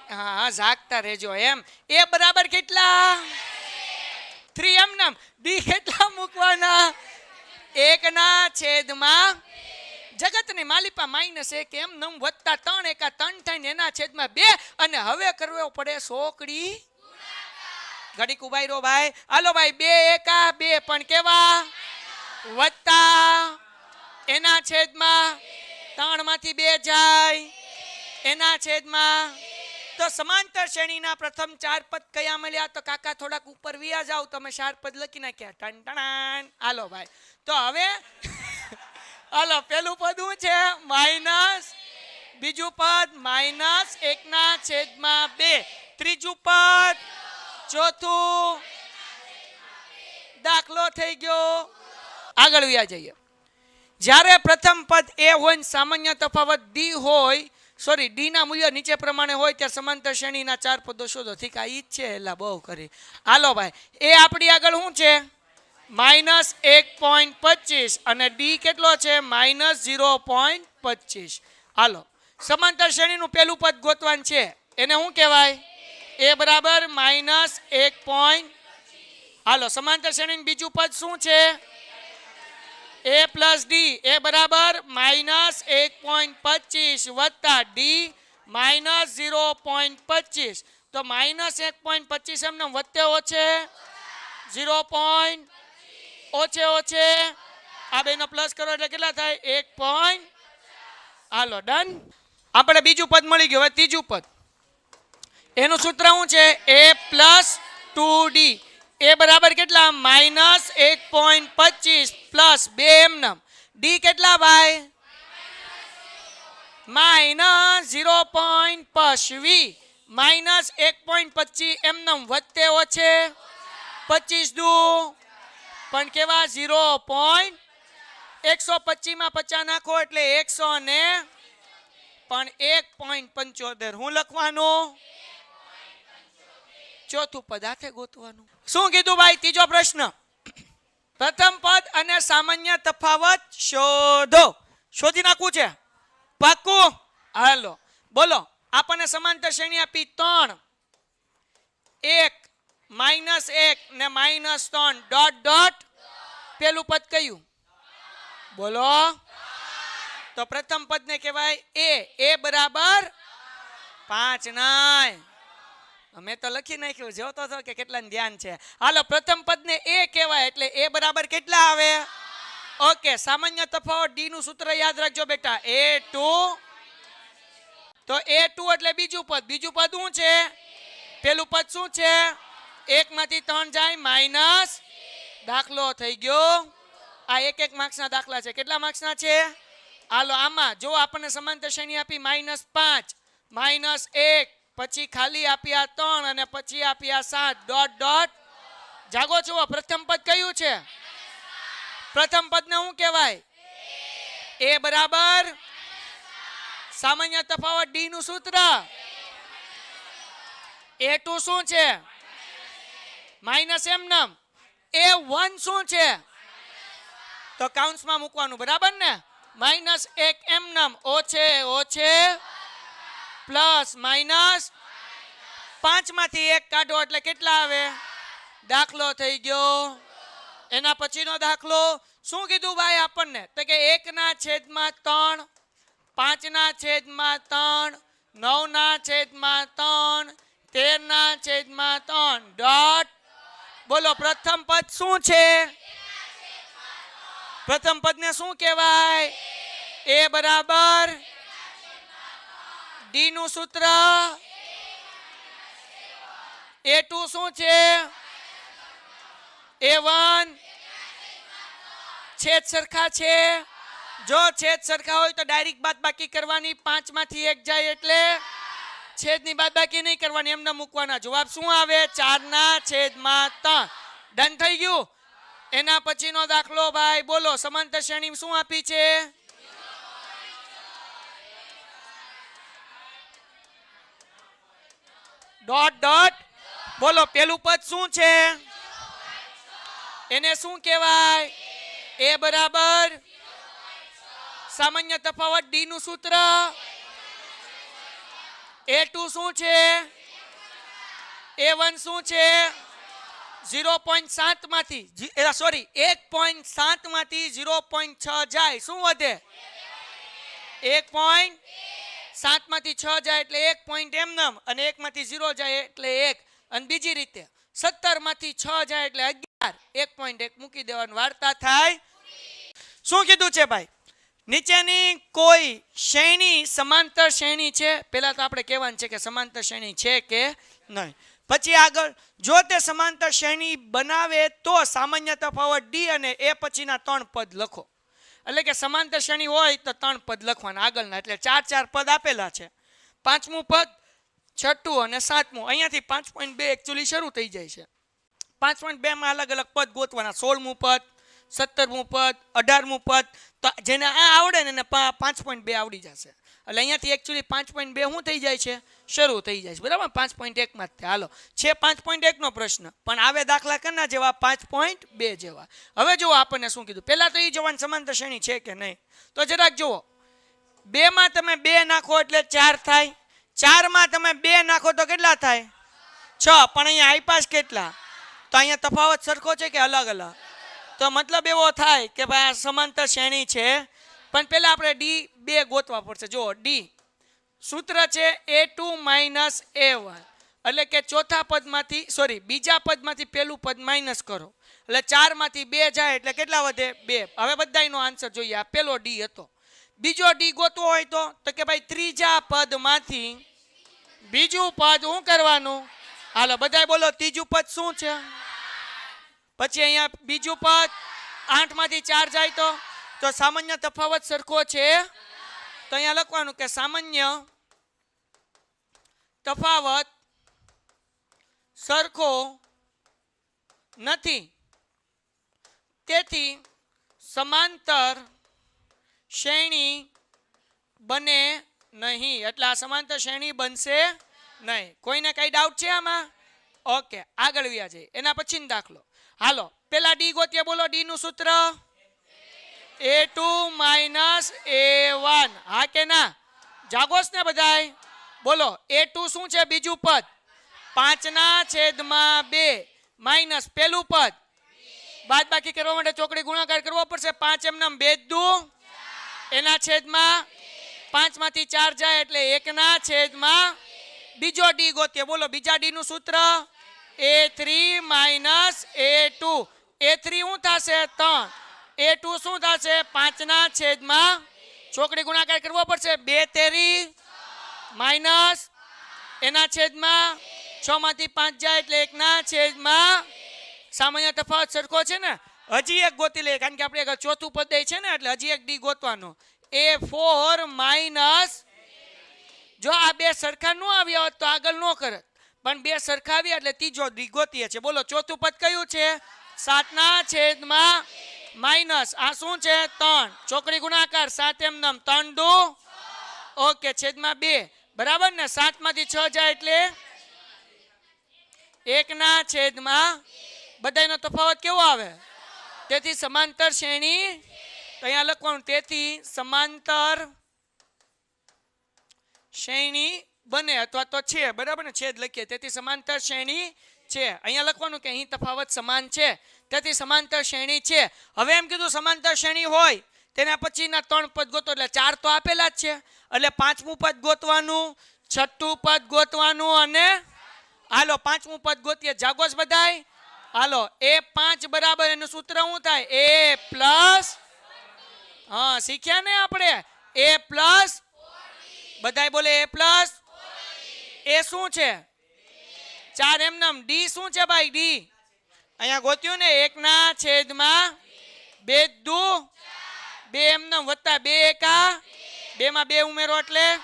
હા જાગતા રહેજો એમ. A બરાબર કેટલા? 3 એમ નામ. ડી કેટલા મૂકવાના? 1/. જગતની માલિપા -1 એમ નમ વત્તા 3 એકા 3 થઈને એના છેદમાં 2 અને હવે કરવો પડે ચોકડી. ઘડીક ઉભાઈ રહો ભાઈ. હાલો ભાઈ, 2 એકા 2 પણ કેવા વત્તા એના છેદમાં 3 માંથી 2 જાય એના છેદમાં. તો સમાંતર શ્રેણીના પ્રથમ 4 પદ કયા મળ્યા? તો કાકા થોડાક ઉપર વિયા જાવ, તમે 4 પદ લખી નાખ્યા. ટન ટણાન. હાલો ભાઈ, તો હવે હાલો, પેલું પદ શું છે? માઇનસ. બીજું પદ -1/2. ત્રીજું પદ, ચોથું દાખલો થઈ ગયો. આગળ વ્યા જઈએ. જ્યારે પ્રથમ પદ એ હોય ને સામાન્ય તફાવત ડી હોય, સોરી ડી ના મૂલ્ય નીચે પ્રમાણે હોય, ત્યારે સમાંતર શ્રેણીના 4 પદો શોધો. ઠીક, આ ઈ જ છે. એલા બહુ કરી. હાલો ભાઈ, એ આપણી આગળ શું છે? -1.25 અને ડી કેટલો છે? -0.25. હાલો, સમાંતર શ્રેણીનું પેલું પદ ગોતવાનું છે. એને શું કહેવાય? એ બરાબર -1. હાલો, સમાંતર શ્રેણીનું બીજું પદ શું છે? a plus D. એ બરાબર -1.25 વત્તા ડી -0.25. તો -1.25 એમને વચ્ચે ઓછે 0. ઓછે આ બેનો પ્લસ કરો એટલે કેટલા થાય? 1. હાલો, ડન. આપણે બીજું પદ મળી ગયું. હવે ત્રીજું પદ, એનું સૂત્ર શું છે? a plus 2d. એ બરાબર કેટલા? -1.25 પ્લસ 2 એમનેમ. ડી કેટલા ભાઈ? -0.25 -1.25 એમનેમ વચ્ચે ઓછે 25 દુ પણ કેવા? 0. 125 માં 50 નાખો એટલે 100 ને પણ 1.75. હું લખવાનું? ચોથું પદ હાથે ગોતવાનું. શું કીધું ભાઈ? ત્રીજો પ્રશ્ન, પ્રથમ પદ અને સામાન્ય તફાવત શોધો. શોધી નાખવું છે? પાક્કું? હાલો, બોલો. આપણને સમાંતર શ્રેણી આપી 3, 1, -1 ને -3 ડોટ ડોટ. પેલું પદ કયું? બોલો. તો પ્રથમ પદ ને કહેવાય એ બરાબર 5. નાય, અમે તો લખી નાખ્યું, જોતો હતો કે કેટલાનું ધ્યાન છે. હાલો, પ્રથમ પદ ને એ કહેવાય એટલે એ બરાબર કેટલા આવે? ઓકે, સામાન્ય તફાવત ડી નું સૂત્ર યાદ રાખજો બેટા. a2. તો a2 એટલે બીજું પદ. બીજું પદ શું છે? પેલું પદ શું છે? 1 માંથી 3 જાય માઇનસ. દાખલો થઈ ગયો. આ 1 માર્ક્સના દાખલા છે. કેટલા માર્ક્સના છે? હાલો, આમાં જો આપણને સમાંતર શ્રેણી આપી -5, -1, પછી ખાલી આપ્યા 3 અને પછી આપ્યા 7 ડોટ ડોટ. જાગો છો? પ્રથમ પદ કયું છે? પ્રથમ પદને શું કહેવાય? એ બરાબર સામાન્ય તફાવત ડી નું સૂત્ર. a2 શું છે? માઇનસ એમનેમ. a1 શું છે? તો કાઉન્સમાં મૂકવાનું, બરાબર ને? -1 એમનેમ ઓછે પ્લસ માઇનસ 5 માંથી 1 કાઢો એટલે કેટલા આવે? દાખલો થઈ ગયો. એના પછીનો દાખલો શું કીધું ભાઈ આપણને? તો કે 1/3, 5/3, 9/3, 13/3 ડોટ. બોલો, પ્રથમ પદ શું છે? પ્રથમ પદ ને શું કહેવાય? એ બરાબર ડી નું સૂત્ર. a2 શું છે? a1. છેદ સરખા છે. જો છેદ સરખા હોય તો ડાયરેક્ટ બાદબાકી કરવાની. 5 માંથી 1 જાય એટલે છેદની બાદબાકી નહીં કરવાની, એમને મૂકવાના. જવાબ શું આવે? 4/3. ડન થઈ ગયું. એના પછીનો દાખલો ભાઈ, બોલો. સમાંતર શ્રેણી શું આપી છે? Dot dot. બોલો, પેલું પદ શું છે? એને શું કહેવાય? એ બરાબર સામાન્ય તફાવત ડી નું સૂત્ર. a2 શું છે? a1 શું છે? 0.7 માંથી 1.7 માંથી 0.6 જાય. શું વધે? 1.7 માંથી 6 જાય એટલે 1 પોઈન્ટ એમનેમ, અને 1 માંથી 0 જાય એટલે 1. અને બીજી રીતે 17 માંથી 6 જાય એટલે 11. 1.1 મૂકી દેવાનું, વાર્તા થાય. શું કીધું છે ભાઈ? નીચેની કોઈ શ્રેણી સમાંતર શ્રેણી છે? પહેલા તો આપણે કહેવાનું છે કે સમાંતર શ્રેણી છે કે નહીં. પછી આગળ, જો તે સમાંતર શ્રેણી બનાવે તો સામાન્ય તફાવત ડી અને એ પછીના 3 પદ લખો. એટલે કે સમાંતર શ્રેણી હોય તો 3 પદ લખવાના આગળના, એટલે 4 પદ આપેલા છે. 5મું પદ, 6ઠું અને 7મું. અહીંયાથી 5.2 એકચ્યુઅલી શરૂ થઈ જાય છે. 5.2 માં અલગ અલગ પદ ગોતવાના. 16મું પદ, 17મું પદ, 18મું પદ. તો જેને આ આવડે ને એને 5.2 આવડી જશે. એટલે અહીંયાથી એકચ્યુઅલી 5.2 શું થઈ જાય છે? શરૂ થઈ જાય છે, બરાબર? 5.1 માં જ. હાલો, છે 5.1 નો પ્રશ્ન, પણ આવે દાખલા કરના જેવા 5.2 જેવા. હવે જુઓ આપણને શું કીધું. પહેલા તો એ જોવાનું સમાંતર શ્રેણી છે કે નહીં. તો જરાક જુઓ, 2 માં તમે 2 નાખો એટલે 4 થાય. 4 માં તમે 2 નાખો તો કેટલા થાય? 6. પણ અહીંયા આઈપાસ કેટલા? તો અહીંયા તફાવત સરખો છે કે અલગ અલગ? તો મતલબ એવો થાય કે ભાઈ આ સમાંતર શ્રેણી છે. પણ પહેલા આપણે ડી 2 ગોતવા પડશે. જુઓ, ડી સૂત્ર છે a2 માઇનસ a1, એટલે કે ચોથા પદમાંથી બીજા પદમાંથી પહેલું પદ માઇનસ કરો એટલે 4 માંથી 2 જાય એટલે કેટલા વધે? 2. હવે બધાયનો આન્સર જોઈએ. આ પહેલો ડી હતો. બીજો ડી ગોતવો હોય તો કે ભાઈ ત્રીજા પદમાંથી બીજું પદ શું કરવાનું? હાલો બધાય બોલો, ત્રીજું પદ શું છે? પછી અહીંયા બીજું પદ 8 માંથી 4 જાય તો સામાન્ય તફાવત સરખો છે. તો અહીંયા લખવાનું કે સામાન્ય તફાવત સરખો નથી, તેથી સમાંતર શ્રેણી બને નહીં. એટલે આ સમાંતર શ્રેણી બનશે નહીં. કોઈને કઈ ડાઉટ છે આમાં? ઓકે, આગળ વ્યા જઈએ. એના પછીનો દાખલો. હાલો, પેલા ડી ગોતીએ. બોલો ડી નું સૂત્ર a2 માઇનસ a1. હા કે ના? જાગોસ ને બધાય? બોલો, a2 શું છે? બીજું પદ. 5/2 માઇનસ પહેલું પદ. બાદ બાકી કરવા માટે ચોકડી ગુણાકાર કરવો પડશે. 5 એમનામ 2 દુ, એના છેદમાં 5 માંથી 4 જાય એટલે 1 ના છેદમાં. બીજો ડી ગોતીએ. બોલો બીજા ડી નું સૂત્ર a3 માઇનસ a2. a3 શું થશે? 3. a2 શું થશે? 5 ના છેદમાં. ચોકડી ગુણાકાર કરવો પડશે. 2 તેરી માઇનસ એના છેદમાં 6 માંથી 5 જાય એટલે 1 ના છેદમાં. સામાન્ય તફાવત સરખો છે ને? હજી એક ગોતી લઈએ, કારણ કે આપણે ચોથું પદ છે ને, એટલે હજી એક ડી ગોતવાનો. a4 minus. જો આ બે સરખા ન આવ્યા હોત તો આગળ ન કરત, પણ બે સરખા આવ્યા એટલે ત્રીજો ડી ગોતીએ છે. બોલો ચોથું પદ કયું છે? 7 ના છેદમાં માઇનસ. આ શું છે? 3. ચોકડી ગુણાકાર 7 એમનામ 3 દુ, ઓકે, છેદમાં 2. બરાબર ને? 7 માંથી 6 જાય એટલે 1 ના છેદમાં. બધાયનો તફાવત કેવો આવે? તેથી સમાંતર શ્રેણી. તો અહીંયા લખવાનું તેથી સમાંતર શ્રેણી બને અથવા તો છે. બરાબર ને? છેદ લખીએ તેથી સમાંતર શ્રેણી છે. અહીંયા લખવાનું કે અહીં તફાવત સમાન છે તેથી સમાંતર શ્રેણી છે. હવે એમ કીધું સમાંતર શ્રેણી હોય તેના પછીના 3 પદ ગોતો, એટલે 4 તો આપેલા જ છે. એટલે 5મું પદ ગોતવાનું, 6ઠું પદ ગોતવાનું અને હાલો 5મું પદ ગોતીએ. જાગોસ બધાય? હાલો, a5 બરાબર એનું સૂત્ર શું થાય? a plus. હા, શીખ્યા ને આપણે? a plus. બધાય બોલે a પ્લસ. એ શું છે? 4 એમનામ. ડી શું છે ભાઈ? ડી અહીંયા ગોત્યું ને? 1 ના છેદમાં 2 દુ, 2 એમનામ વત્તા 2 એકા 2 માં 2 ઉમેરો એટલે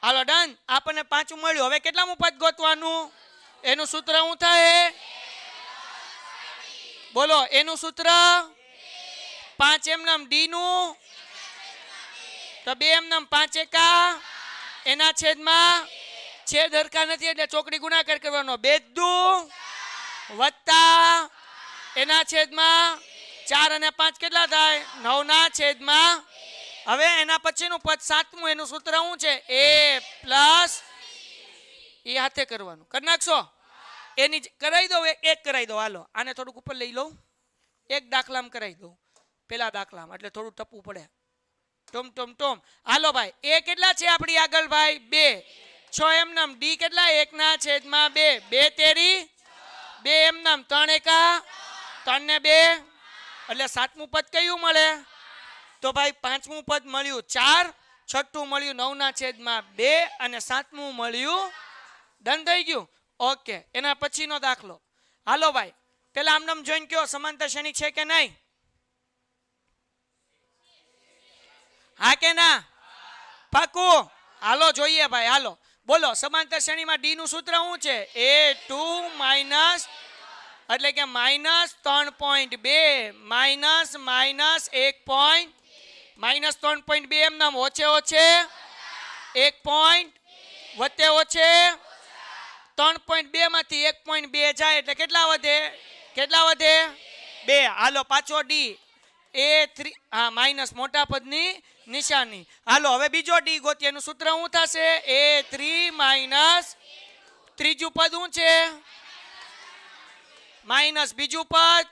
હાલો ડન. આપણને 5 મળ્યું. હવે કેટલામું પદ ગોતવાનું? એનું સૂત્ર શું થાય? બોલો એનું સૂત્ર 5 એમનામ ડી નું, તો 2 એમનામ 5 એકા એના છેદમાં. છેદ હરખા નથી એટલે ચોકડી ગુણાકાર કરવાનો. 2 દુ વત્તા એના છેદમાં 4 અને 5 કેટલા થાય? 9 ના છેદમાં. હવે એના પછીનું પદ 7મું, એનું સૂત્ર શું છે? a plus. એ હાથે કરવાનું. કરી નાખશો? એની કરાવી દો. એક કરાવી દો. હાલો, આને થોડુંક ઉપર લઈ લઉં. એક દાખલામાં કરાવી દઉં, પેલા દાખલામાં, એટલે થોડું ટપવું પડે. ટોમ. હાલો ભાઈ, એ કેટલા છે આપણી આગળ ભાઈ? 2. 6 એમનામ. ડી કેટલા? 1 ના છેદમાં 2. 2 તેરી 2 એમ નામ 3 એકા 3 ને 2 એટલે સાતમું પદ કયું મળે તો ભાઈ પાંચમું પદ મળ્યું 4 છઠ્ઠું મળ્યું 9 ના છેદમાં 2 અને સાતમું મળ્યું ડન થઈ ગયું ઓકે એના પછીનો દાખલો હાલો ભાઈ પેલા આમ નામ જોઈને કયો સમાંતર શ્રેણી છે કે નહીં હા કે ના પાકું હાલો જોઈએ ભાઈ હાલો બોલો સમાંતર શ્રેણીમાં ડી નું સૂત્ર શું છે a2 માઇનસ એટલે કે -3.2 માઇનસ -1 પોઈન્ટ -3.2 એમ નામ ઓછે ઓછે 1 પોઈન્ટ વત્તે ઓછે 3.2 માંથી 1.2 જાય એટલે કેટલા વધે 2 હાલો પાછો ડી a3 હા માઇનસ મોટા પદની નિશાની હાલો હવે બીજો ડી ગોતીએ એનું સૂત્ર શું થશે a3 માઇનસ ત્રીજું પદ શું છે માઇનસ બીજું પદ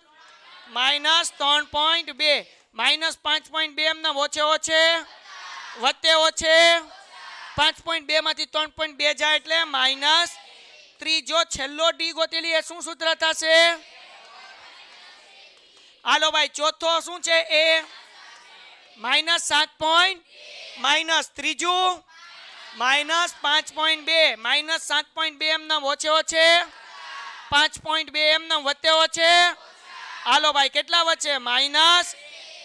-3.2 -5.2 એમ નામ ઓછે ઓછે વત્તે ઓછે 5.2 માંથી 3.2 જાય એટલે માઇનસ ત્રીજો છેલ્લો ડી ગોતેલી એ શું સૂત્ર થશે હાલો ભાઈ ચોથો શું છે એ -7 માઇનસ ત્રીજું -5.2 -7.2 એમ નામ ઓછે ઓછે 5.2 એમ નામ વત્તે ઓછે હાલો ભાઈ કેટલા વચ્ચે માઇનસ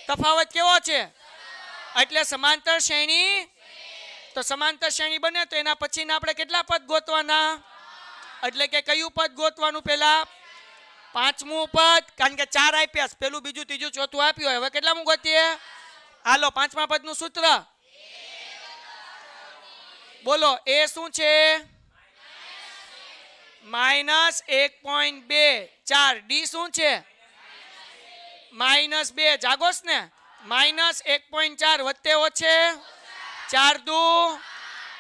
તફાવત કેવો છે એટલે સમાંતર શ્રેણી તો સમાંતર શ્રેણી બને તો એના પછીના આપણે કેટલા પદ ગોતવાના એટલે કે કયું પદ ગોતવાનું પહેલા પાંચમું પદ કારણ કે 4 આપ્યા પેલું બીજું ત્રીજું ચોથું આપ્યું હવે કેટલામું ગોતીએ હાલો પાંચમા પદનું સૂત્ર બોલો એ શું છે -1.2 4 ડી શું છે -2 જાગોસ ને -1.4 વત્તે ઓછે 4 દુ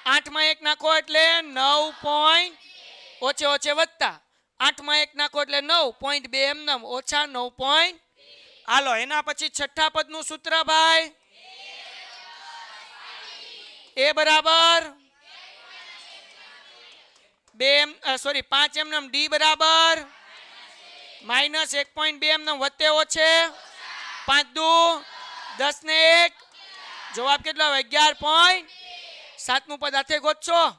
8 માં 1 નાખો એટલે 9 પોઈન્ટ ઓછે ઓછે વત્તા 8 માં 1 નાખો એટલે 9.2 એમ નામ ઓછા 9 પોઈન્ટ હાલો એના પછી છઠ્ઠા પદનું સૂત્ર ભાઈ એ બરાબર 5 એમ નામ ડી બરાબર -1.2 એમ નામ વત્તે ઓછે 5 દુ 10 ને 1 જવાબ કેટલો આવે 11 પોઈન્ટ સાતમું પદ હાથે ગોતશો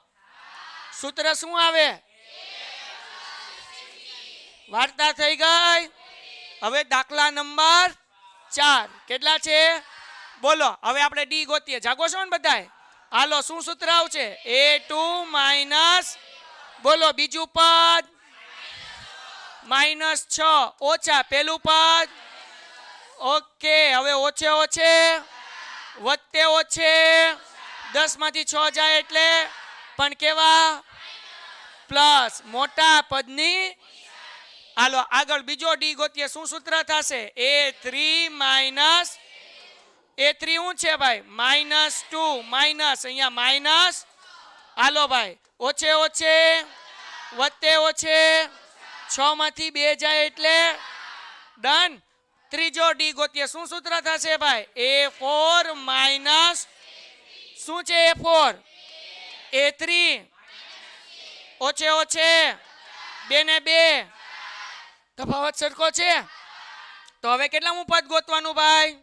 સૂત્ર શું આવે વાર્તા થઈ ગઈ હવે દાખલા નંબર 4 કેટલા છે બોલો હવે આપણે ડી ગોતીએ જાગો છો ને બધાય હાલો શું સૂત્ર આવશે a2 માઇનસ બોલો બીજું પદ -6 ઓછા પેલું પદ ઓકે હવે ઓછે ઓછે વત્તે ઓછે 10 માંથી 6 જાય એટલે પણ કેવા પ્લસ મોટા પદની હાલો આગળ બીજો ડી ગોતીએ શું સૂત્ર થશે a3 માઇનસ a3 શું છે ભાઈ -2 માઇનસ અહીંયા માઇનસ હાલો ભાઈ ઓછે ઓછે વત્તે ઓછે 6 માંથી 2 જાય એટલે ડન ત્રીજો ડી ગોતીએ શું સૂત્ર થશે ભાઈ a4 માઇનસ શું છે a4 a3 ઓછે ઓછે 2 ને 2 તફાવત સરખો છે તો હવે કેટલામું પદ ગોતવાનું ભાઈ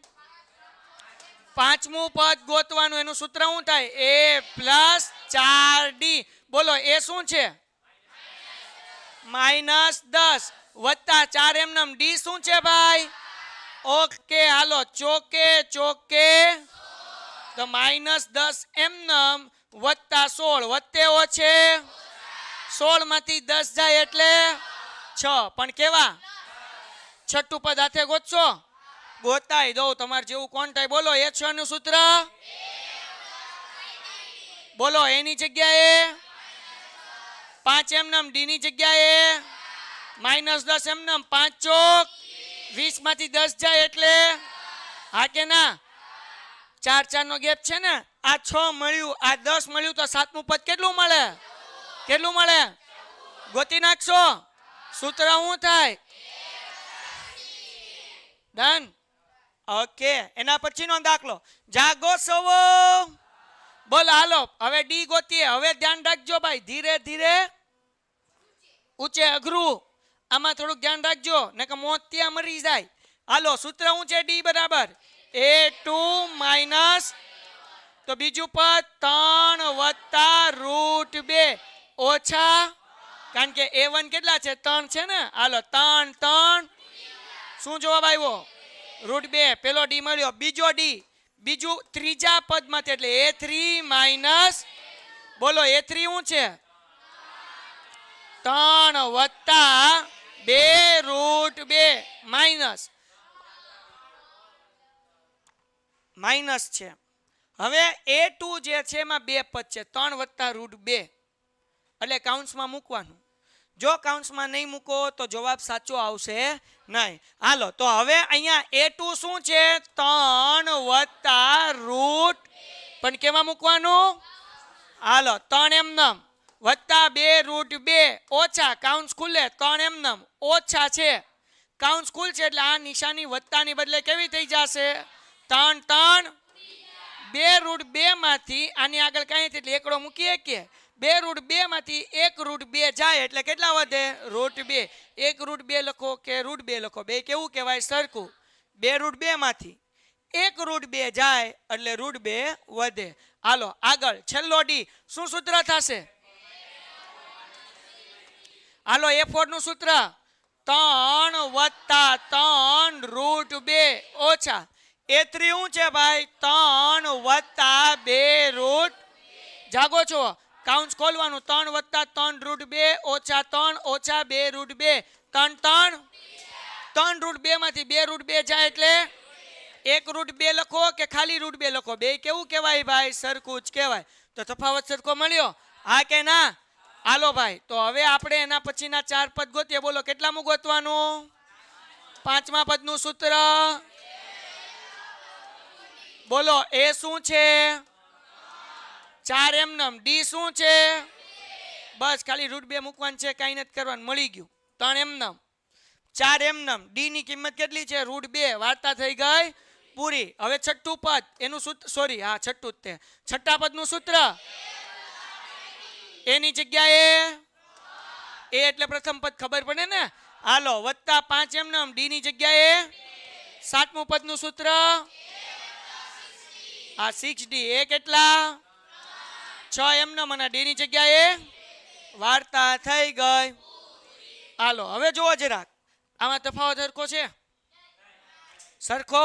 પાંચમું પદ ગોતવાનું એનું સૂત્ર શું થાય a+4d બોલો એ શું છે -10 વત્તા 4 એમ નામ ડી શું છે ભાઈ ઓકે હાલો ચોકે ચોકે તો -10 એમ નામ વત્તા 16 વત્તે ઓછે 16 માંથી 10 જાય એટલે 6 પણ કેવા છઠ્ઠું પદ હાથે ગોતશો ગોતાઈ દો તમારે જેવું કોણ થાય બોલો એ 6 નું સૂત્ર બોલો એની જગ્યાએ 5 એમ નામ ડી ની જગ્યાએ -10 એમ નામ 5 ચોક 20 માંથી 10 જાય એટલે હા કે ના 4 નો ગેપ છે ને આ 6 મળ્યું આ 10 મળ્યું તો સાતમું પદ કેટલું મળે ગોતી નાખશો સૂત્ર શું થાય ડન ઓકે એના પછીનો દાખલો જાગો સવો બોલ હાલો હવે ડી ગોતીએ હવે ધ્યાન રાખજો ભાઈ ધીરે ધીરે ઊંચે અઘરું આમાં થોડુંક ધ્યાન રાખજો નકર મોત ત્યાં મરી જાય. હાલો સૂત્ર શું છે? ડી બરાબર A2 માઇનસ તો બીજું પદ 3 વત્તા √2 ઓછા, કારણ કે A1 કેટલા છે? 3 છે ને. હાલો 3 3 શું જવાબ આવ્યો? √2. પેલો ડી મળ્યો. બીજો ડી, બીજું ત્રીજા પદમાંથી એટલે A3 માઇનસ, બોલો A3 શું છે? 3 વત્તા 2 √2 માઇનસ માઇનસ છે. હવે A2 જે છે એમાં બે પદ છે 3 વત્તા √2 એટલે કાઉન્સમાં મૂકવાનું. જો કાઉન્સમાં નહીં મૂકો તો જવાબ સાચો આવશે નહીં. હાલો તો હવે અહીંયા A2 શું છે? 3 વત્તા પણ કેમાં મૂકવાનું? હાલો 3 એમનેમ વત્તા 2 √2 ઓછા કાઉન્સ ખુલે 3 એમનેમ ઓછા છે. કાઉન્સ ખુલશે એટલે આ નિશાની વત્તાની બદલે કેવી થઈ જશે? 3 3 2 √2 માંથી આની આગળ કઈ એટલે એકડો મૂકીએ કે 2 √2 માંથી 1 √2 જાય એટલે કેટલા વધે? √2. 1 √2 લખો કે √2 લખો, બે કેવું કહેવાય? સરખું. 2 √2 માંથી 1 √2 જાય એટલે √2 વધે. હાલો આગળ છેલ્લો ડી. શું સૂત્ર થશે? હાલો A4 નું સૂત્ર 3 વત્તા 3 √2 ઓછા A3 શું છે ભાઈ? 3 વત્તા 2 જાગો છો? કાઉન્સ ખોલવાનું. 3 વત્તા 3 √2 ઓછા 3 ઓછા 2 √2 3 3 3 √2 માંથી 2 √2 જાય એટલે 1 √2 લખો કે ખાલી √2 લખો, બે કેવું કહેવાય ભાઈ? સરખું જ કહેવાય. તો તફાવત સરખો મળ્યો? હા કે ના? હાલો ભાઈ તો હવે આપણે એના પછીના 4 પદ ગોતીએ. બોલો કેટલામું ગોતવાનું? 5મા પદનું સૂત્ર બોલો. A શું છે? 4 એમનેમ. ડી શું છે? બસ ખાલી √2 મૂકવાનું છે, કાંઈ નથી કરવાનું, મળી ગયું. 3 એમનેમ 4 એમનેમ. ડી ની કિંમત કેટલી છે? √2. વાર્તા થઈ ગઈ પૂરી. હવે છઠ્ઠું પદ એનું સૂત્ર, સોરી હા છઠ્ઠું જ તે, છઠ્ઠા પદનું સૂત્ર એની જગ્યાએ એ એટલે પ્રથમ પદ ખબર પડે ને. હાલો વત્તા 5 એમનેમ. ડી ની જગ્યાએ 7મું પદનું સૂત્ર આ 6D. એ કેટલા? 6 એમનેમ અને ડી ની જગ્યાએ વાર્તા થઈ ગઈ. હાલો હવે જુઓ જરાક આમાં તફાવત સરખો છે? સરખો.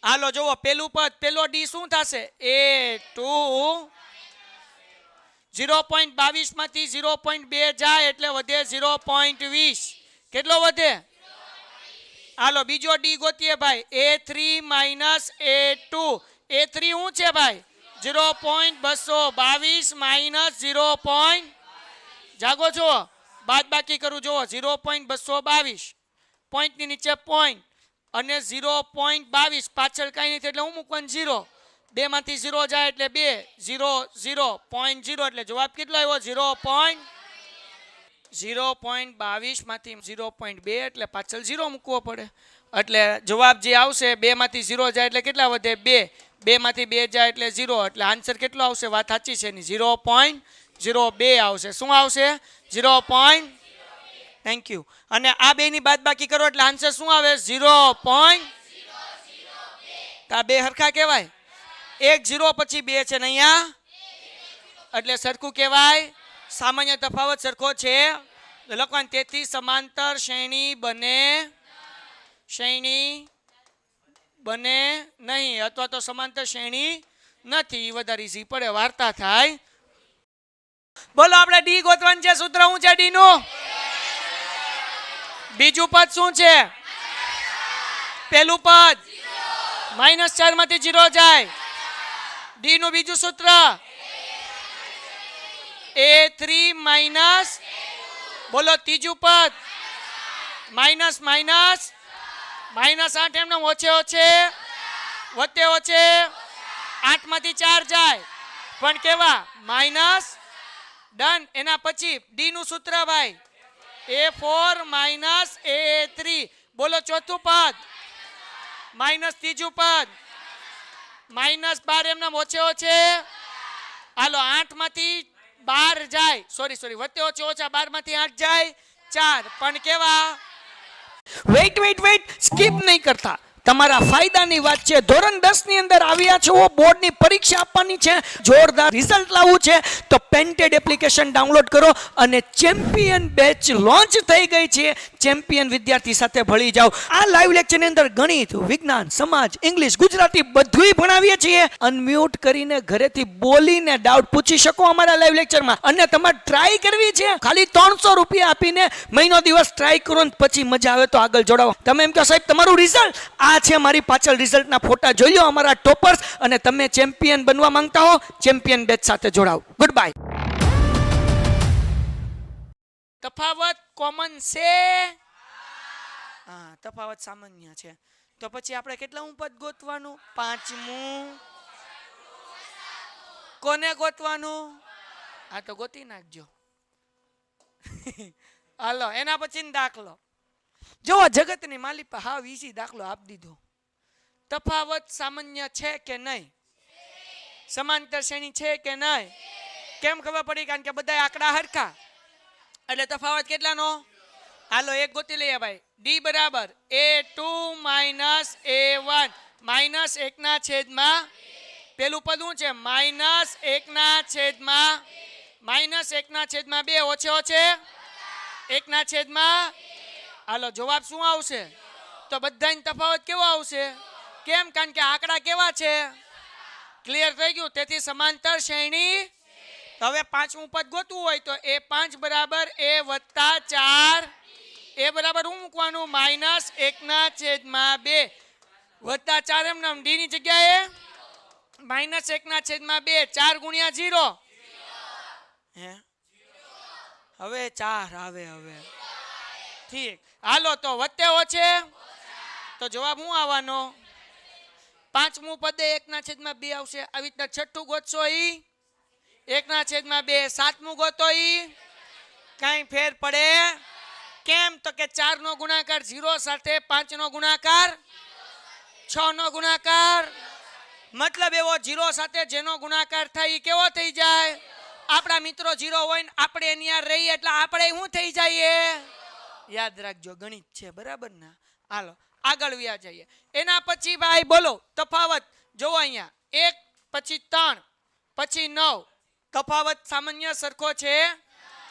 હાલો જુઓ પેલું પદ, પેલો ડી શું થશે? A2 0.22 માંથી 0.2 જાય એટલે વધે 0.20. કેટલો વધે? હાલો બીજો ડી ગોતીએ ભાઈ. A3 minus A2. A3 શું છે ભાઈ? 0.222 માઇનસ 0. જાગો છો? બાદ બાકી કરું જુઓ. 0.222 પોઈન્ટની નીચે પોઈન્ટ અને 0.22 પાછળ કાંઈ નથી એટલે હું મૂકવાનું 0. 2 માંથી 0 જાય એટલે 2 0 0.0 એટલે જવાબ કેટલો આવ્યો? 0.22 માંથી 0.2 એટલે પાછળ 0 મૂકવો પડે એટલે જવાબ જે આવશે 2 માંથી 0 જાય એટલે કેટલા વધે? 2. 2 માંથી 2 જાય એટલે 0 એટલે આન્સર કેટલો આવશે? વાત સાચી છે એની 0.02 આવશે. શું આવશે? 0. Thank you. અને આ બે ની બાદ બાકી કરો એટલે આન્સર શું આવે? 0. આ બે હરખા કહેવાય? એક 0 પછી 2 છે ને અહીંયા એટલે સરખું કહેવાય. સામાન્ય તફાવત સરખો છે લખવાનું. તેથી સમાંતર શ્રેણી બને નહીં અથવા તો સમાંતર શ્રેણી નથી. વધારે ઈઝી પડે, વાર્તા થાય. બોલો આપણે ડી ગોતવાનું છે. સૂત્ર શું છે ડી નું? બીજું પદ શું છે? પેલું પદ -4 માંથી 0 જાય. ડી નું બીજું સૂત્ર A3 માઇનસ, બોલો ત્રીજું પદ માઇનસ માઇનસ -8 એમને ઓછે ઓછે વત્તે ઓછે 8 માંથી 4 જાય પણ કેવા? માઇનસ. ડન. એના પછી ડી નું સૂત્ર ભાઈ A4 માઇનસ A3. બોલો ચોથું પદ માઇનસ ત્રીજું પદ -12 એમને ઓછે ઓછે. હાલો 8 માંથી 12 જાય, સોરી વત્તે ઓછે ઓછા 12 માંથી 8 જાય 4 પણ કેવા? વેઇટ વેઇટ વેઇટ, સ્કીપ નહીં કરતા. તમારા ફાયદાની વાત છે. ધોરણ 10 ની અંદર આવ્યા છો, બોર્ડની પરીક્ષા આપવાની છે, જોરદાર રિઝલ્ટ લાવવું છે, તો પેન્ટેડ એપ્લિકેશન ડાઉનલોડ કરો અને ચેમ્પિયન બેચ લોન્ચ થઈ ગઈ છે. ચેમ્પિયન વિદ્યાર્થી સાથે ભળી જાઓ. આ લાઈવ લેક્ચરની અંદર ગણિત, વિજ્ઞાન, સમાજ, ઇંગ્લિશ, ગુજરાતી બધુંય ભણાવીએ છીએ. અનમ્યુટ કરીને ઘરેથી બોલીને ડાઉટ પૂછી શકો અમારા લાઈવ લેક્ચરમાં. અને તમારે ટ્રાય કરવી છે, ખાલી 300 રૂપિયા આપીને મહિનો દિવસ ટ્રાય કરો ને પછી મજા આવે તો આગળ જોડાવો. તમે એમ કહો સાહેબ તમારું રિઝલ્ટ આ છે, મારી પાછળ રિઝલ્ટના ફોટા જોઈ લો અમારા ટોપર્સ, અને તમે ચેમ્પિયન બનવા માંગતા હો ચેમ્પિયન બેચ સાથે જોડાઓ. Good bye. તફાવત કોમન છે? હા, તફાવત સામાન્ય છે. તો પછી આપણે કેટલામું પદ ગોતવાનું? 5મું. કોને ગોતવાનું? હા તો ગોતી નાખજો. હાલો, એના પછી દાખલો જો જગતની માલિપા હાવ ઈઝી દાખલો આપી દીધો. તફાવત સામાન્ય છે કે નહીં? સમાંતર શ્રેણી છે કે નહીં? કેમ ખબર પડી? કારણ કે બધા આંકડા હરખા, એટલે તફાવત કેટલાનો? હાલો એક ગોતી લઈએ ભાઈ. ડી બરાબર a2 માઇનસ a1 માઇનસ 1 છેદમાં પેલું પદ શું છે? માઇનસ 1 છેદમાં માઇનસ 1 છેદમાં 2 ઓછે ઓછે 1 છેદમાં. હાલો જવાબ શું આવશે? તો બધાનો તફાવત કેવો આવશે? કેમ? કારણ કે આંકડા કેવા છે? ક્લિયર થઈ ગયું. તેથી સમાંતર શ્રેણી. હવે 5મું પદ ગોતવું હોય તો a5 બરાબર a વત્તા 4. એ બરાબર શું મૂકવાનું? માઇનસ 1 છેદમાં 2 વત્તા 4 એમ નામ ડી ની જગ્યાએ માઇનસ 1 છેદમાં 2 4 ગુણ્યા 0. હે હવે 4 આવે. હવે ઠીક. હાલો તો વત્તે ઓછે તો જવાબ શું આવવાનો? 5મું પદ 1 છેદમાં 2 આવશે. આવી રીતના 6ઠું ગોતશો ઈ 1 છેદમાં 2. 7મું ગોતો ઈ કઈ ફેર પડે? કેમ? તો કે 4 નો ગુણાકાર 0 સાથે, 5 નો ગુણાકાર 6 નો ગુણાકાર. મતલબ એવો 0 સાથે જેનો ગુણાકાર થાય એ કેવો થઈ જાય? આપણા મિત્રો 0 હોય ને આપણે એની યાર રહીએ એટલે આપણે શું થઈ જઈએ? યાદ રાખજો, ગણિત છે, બરાબર ને? હાલો આગળ વ્યા જઈએ. એના પછી ભાઈ બોલો તફાવત. જોવો અહીંયા 1 પછી 3 પછી 9. તફાવત સામાન્ય સરખો છે?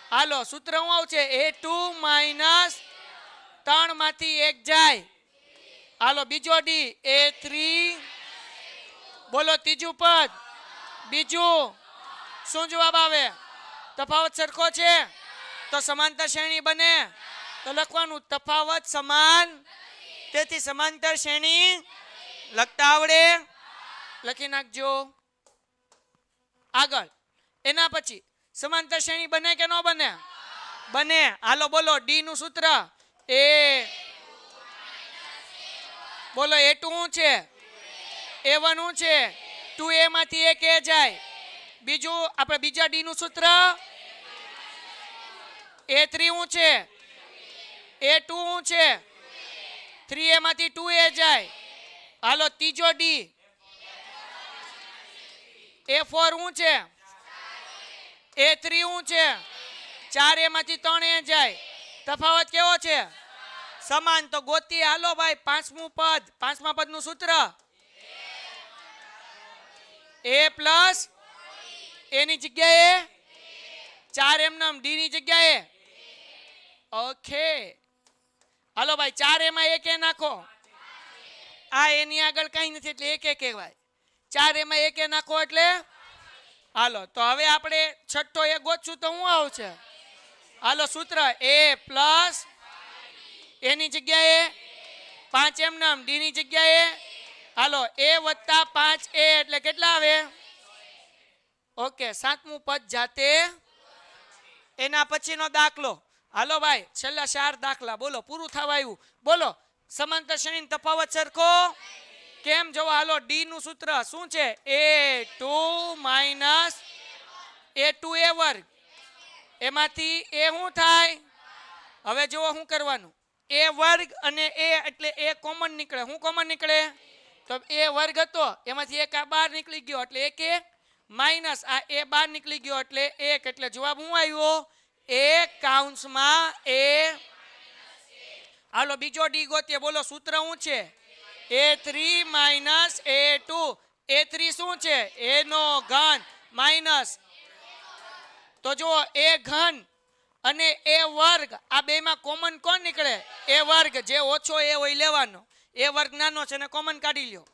હાલો સૂત્ર શું આવશે? a2 માઇનસ 3 માંથી 1 જાય. હાલો બીજો ડી a3. બોલો ત્રીજું પદ. બીજું શું જવાબ આવે? તફાવત સરખો છે તો સમાંતર શ્રેણી બને. તો લખવાનું તફાવત સમાન, તેથી સમાંતર શ્રેણી. લખતા આવડે? લખી નાખજો. આગળ એના પછી સમાંતર શ્રેણી બને કે ન બને? બને. હાલો બોલો ડી નું સૂત્ર. એ બોલો a2 શું છે? a1 શું છે? 2a માંથી 1 a જાય. બીજું આપણે બીજા ડી નું સૂત્ર. a3 શું છે? a2 શું છે? 3a માંથી 2a જાય. હાલો ત્રીજો ડી a4 શું છે? a3 શું છે? 4a માંથી 3a જાય. તફાવત કેવો છે? સમાન. તો ગોતી. હાલો ભાઈ 5મું પદ. 5મા પદનું સૂત્ર a પ્લસ a ની જગ્યાએ 4 એમ નામ ડી ની જગ્યાએ. ઓકે હાલો ભાઈ 4a માં 1a નાખો. આ એની આગળ કઈ નથી એટલે 1a કહેવાય. 4a માં 1a નાખો એટલે. હાલો તો હવે આપણે છઠ્ઠો એ ગોતશું તો શું આવશે? હાલો સૂત્ર a પ્લસ a ની જગ્યાએ 5 એમ નામ ડી ની જગ્યાએ. હાલો a વત્તા 5a એટલે કેટલા આવે? ઓકે 7મું પદ જાતે. એના પછીનો દાખલો. હાલો ભાઈ છેલ્લા 4 દાખલા બોલો, પૂરું થવા આવ્યું. બોલો સમાંતર શ્રેણી તફાવત સરખો કેમ? જો હાલો ડી નું સૂત્ર શું છે? a2 માઇનસ a2a વર્ગ. એમાંથી a શું થાય? હવે જુઓ શું કરવાનું. a વર્ગ અને a એટલે a કોમન નીકળે. શું કોમન નીકળે? તો a વર્ગ હતો એમાંથી 1 આ બહાર નીકળી ગયો એટલે 1 માઇનસ આ a બહાર નીકળી ગયો એટલે 1 એટલે જવાબ શું આવ્યો? એ કૌંસમાં એ હાલો બીજો ડી ગોતીએ બોલો સૂત્ર શું છે A3 માઇનસ A2 A3 શું છે A નો ઘન માઇનસ તો જુઓ A ઘન અને A વર્ગ આ બેમાં કોમન કોણ નીકળે A વર્ગ જે ઓછો એ હોય લેવાનો A વર્ગ નાનો છે ને કોમન કાઢી લ્યો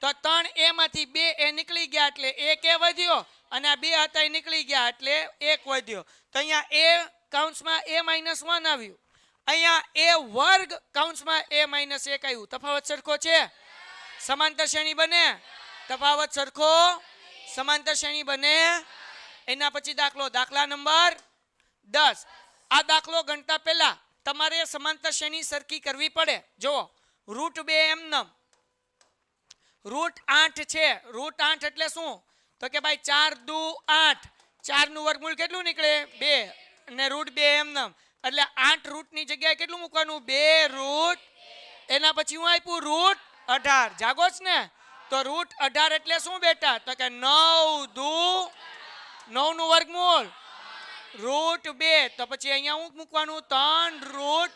તો 3A માંથી 2A નીકળી ગયા એટલે 1A વધ્યો અને આ 2 હતા એ નીકળી ગયા એટલે 1 વધ્યો તો અહીંયા A કૌંસમાં A-1 આવ્યું અહીંયા A વર્ગ કૌંસમાં A-1 આવ્યું તફાવત સરખો છે સમાંતર શ્રેણી બને તફાવત સરખો સમાંતર શ્રેણી બને એના પછી દાખલા નંબર 10 આ દાખલો ગણતા પહેલા તમારે સમાંતર શ્રેણી સરખી કરવી પડે જો √2 એમનેમ √8 છે √8 એટલે શું તો કે ભાઈ 4 દુ 8 4 નું વર્ગમૂળ કેટલું નીકળે 2 અને √2 એમનેમ એટલે 8 રૂટ ની જગ્યાએ કેટલું મૂકવાનું 2 રૂટ એના પછી હું આપ્યું √18 જાગો જ ને તો √18 એટલે શું બેટા તો કે 9 દુ 9 નું વર્ગમૂળ √2 તો પછી અહીંયા હું મૂકવાનું 3 રૂટ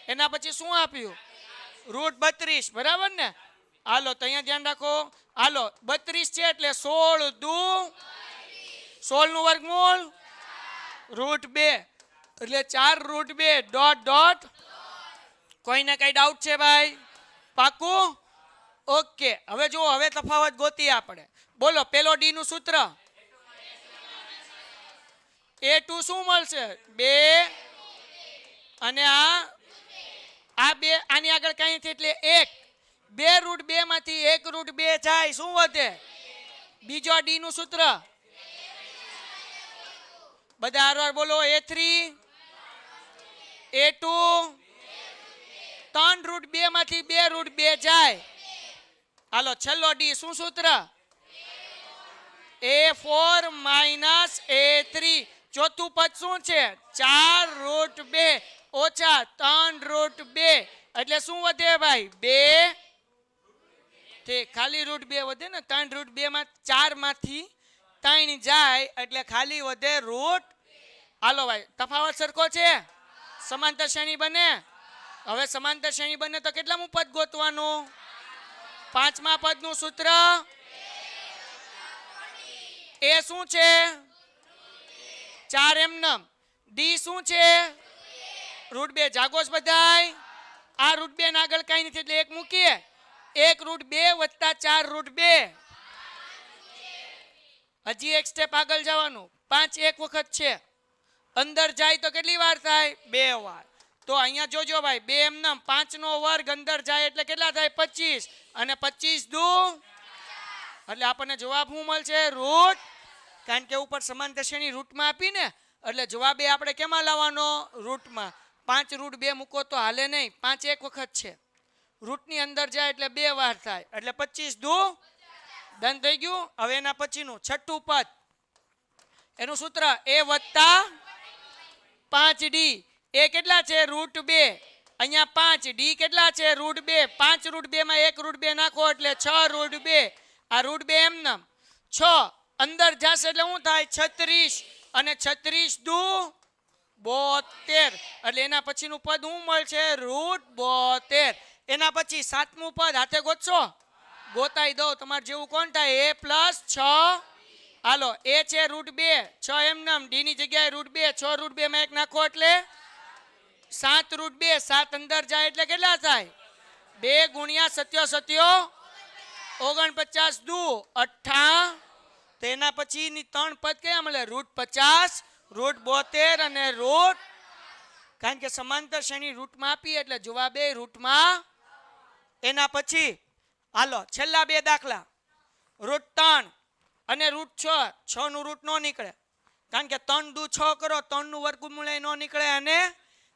એના પછી શું આપ્યું √32 બરાબર ને હાલો તો અહીંયા ધ્યાન રાખો હાલો 32 છે એટલે 16 દુ 16 નું વર્ગમૂળ √2 એટલે 4 √2 ડોટ ડોટ કોઈને કઈ ડાઉટ છે ભાઈ પાકું ઓકે હવે જુઓ હવે તફાવત ગોતીએ આપણે બોલો પેલો ડી નું સૂત્ર A2 શું મળશે 2 અને આ 2 આની આગળ કઈ નથી એટલે 1 2 √2 માંથી 1 √2 જાય શું વધે બીજો ડી નું સૂત્ર બધા હારવાર બોલો A3 A2 3 √2 માંથી 2 √2 જાય હાલો છેલ્લો ડી શું સૂત્ર A4 માઇનસ A3 ચોથું પદ શું છે 4 √2 ઓછા 3 √2 એટલે શું વધે ભાઈ 2 તે ખાલી √2 વધે ને 3 √2 માં 4 માંથી 3 જાય એટલે ખાલી વધે હાલો ભાઈ તફાવત સરખો છે સમાંતર શ્રેણી બને હવે સમાંતર શ્રેણી બને તો કેટલામું પદ ગોતવાનું 5મા પદનું સૂત્ર એ શું છે 4 એમનેમ ડી શું છે √2 જાગોશ બધાય આ √2 ના આગળ કઈ નથી એટલે 1 મૂકીએ 1 √2 વત્તા 4 √2 હજી એક સ્ટેપ આગળ જવાનું 5 એક વખત છે અંદર જાય તો કેટલી વાર થાય 2 વાર તો અહીંયા જોજો ભાઈ 2 એમનેમ 5 નો વર્ગ અંદર જાય એટલે કેટલા થાય 25 અને 25 દુ એટલે આપણને જવાબ શું મળશે √ કારણ કે ઉપર સમાંતર શ્રેણી રૂટમાં આપી ને એટલે જવાબ એ આપણે કેમાં લાવવાનો રૂટમાં 5 √2 મૂકો તો હાલે નહીં 5 એક વખત છે રૂટની અંદર જાય એટલે 2 વાર થાય એટલે 25 દુ ડન થઈ ગયું હવે એના પછીનું છઠ્ઠું પદ એનું સૂત્ર A વત્તા 5D એ કેટલા છે √2 અહીંયા 5D કેટલા છે √2 5 √2 માં 1 √2 નાખો એટલે 6 √2 આ √2 એમનેમ 6 અંદર જશે એટલે શું થાય 36 અને 36 દુ 72 એટલે એના પછીનું પદ શું મળશે √72 એના પછી 7મું પદ હાથે ગોતશો ગોતાઈ દો તમારે જેવું કોણ થાય A+6 હાલો એ છે √2 6 એમનેમ ડી ની જગ્યાએ √2 6 √2 માં 1 નાખો એટલે 7 √2 7 અંદર જાય એટલે કેટલા થાય 2 ગુણ્યા 7 49 દુ 18 તેના પછીની 3 પદ કયા મળે √50 √72 અને કારણ કે સમાંતર શ્રેણી રૂટમાં આપી એટલે જવાબ એ રૂટમાં એના પછી હાલો છેલ્લા 2 દાખલા √3 અને √6 6 નું રૂટ નો નીકળે કારણ કે 3 દુ 6 કરો 3 નું વર્ગમૂળ નો નીકળે અને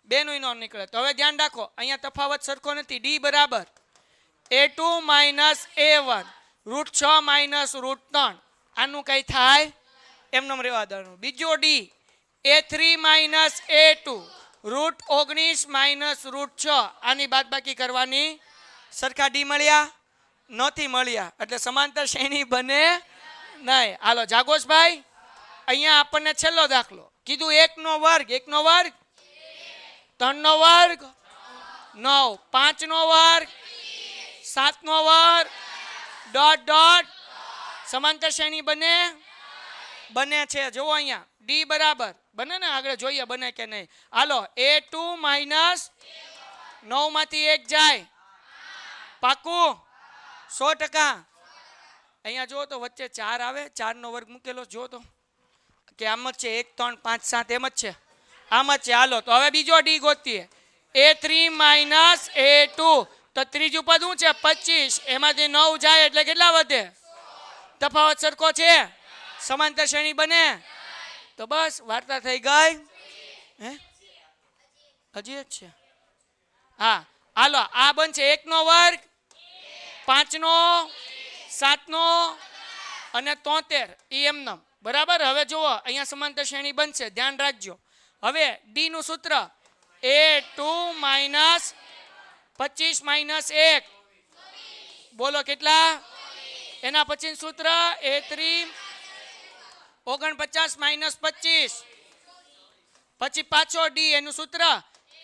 2 નું નો નીકળે તો હવે ધ્યાન રાખો અહીંયા તફાવત સરખો નથી ડી બરાબર A2 માઇનસ A1 √6 માઇનસ √3 આનું કઈ થાય એમનેમ રહેવા દેવાનું બીજો D A3 minus A2 √19 minus √6 આની બાદબાકી કરવાની સરખા ડી મળ્યા નથી મળ્યા એટલે સમાંતર શ્રેણી બને નહીં હાલો જાગોશભાઈ અહીંયા આપણને છેલ્લો દાખલો કીધું 1 નો વર્ગ 1 નો વર્ગ 3 નો વર્ગ 9 5 નો વર્ગ 7 નો વર્ગ ડોટ ડોટ સમાંતર શ્રેણી બને છે. જુઓ અહીંયા ડી બરાબર બને ને, આગળ જોઈએ બને કે નહીં. હાલો A2 માઇનસ 9 માંથી 1 જાય પાકું 100%. અહીંયા જુઓ તો વચ્ચે 4 આવે, 4 નો વર્ગ મૂકેલો જો તો કે આમ જ છે 1 3 5 7 એમ જ છે, આમ જ છે. હાલો તો હવે બીજો ડી ગોતીએ. A3 માઇનસ A2 તો ત્રીજું પદ શું છે 25, એમાંથી 9 જાય એટલે કેટલા વધે? તફાવત સરખો છે, સમાંતર શ્રેણી બને. તો બસ વાર્તા થઈ ગઈ. હે હજી એક છે. હા હાલો આ બનશે 1 નો વર્ગ 5 નો 7 નો અને 73 ઈ એમનેમ બરાબર. હવે જુઓ અહીંયા સમાંતર શ્રેણી બનશે, ધ્યાન રાખજો. હવે ડી નું સૂત્ર A2 માઇનસ 25 માઇનસ 1 બોલો કેટલા? એના પછી સૂત્ર A3 49 માઇનસ 25 પછી પાછો ડી એનું સૂત્ર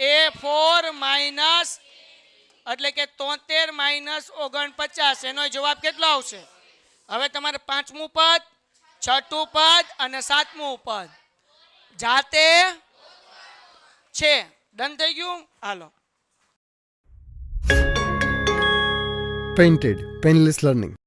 A4 માઇનસ એટલે કે 73 માઇનસ 49 એનો જવાબ કેટલો આવશે? હવે તમારે 5મું પદ 6મું પદ અને 7મું પદ જાતે છે. ડન થઈ ગયું. હાલો Painted, Painless Learning.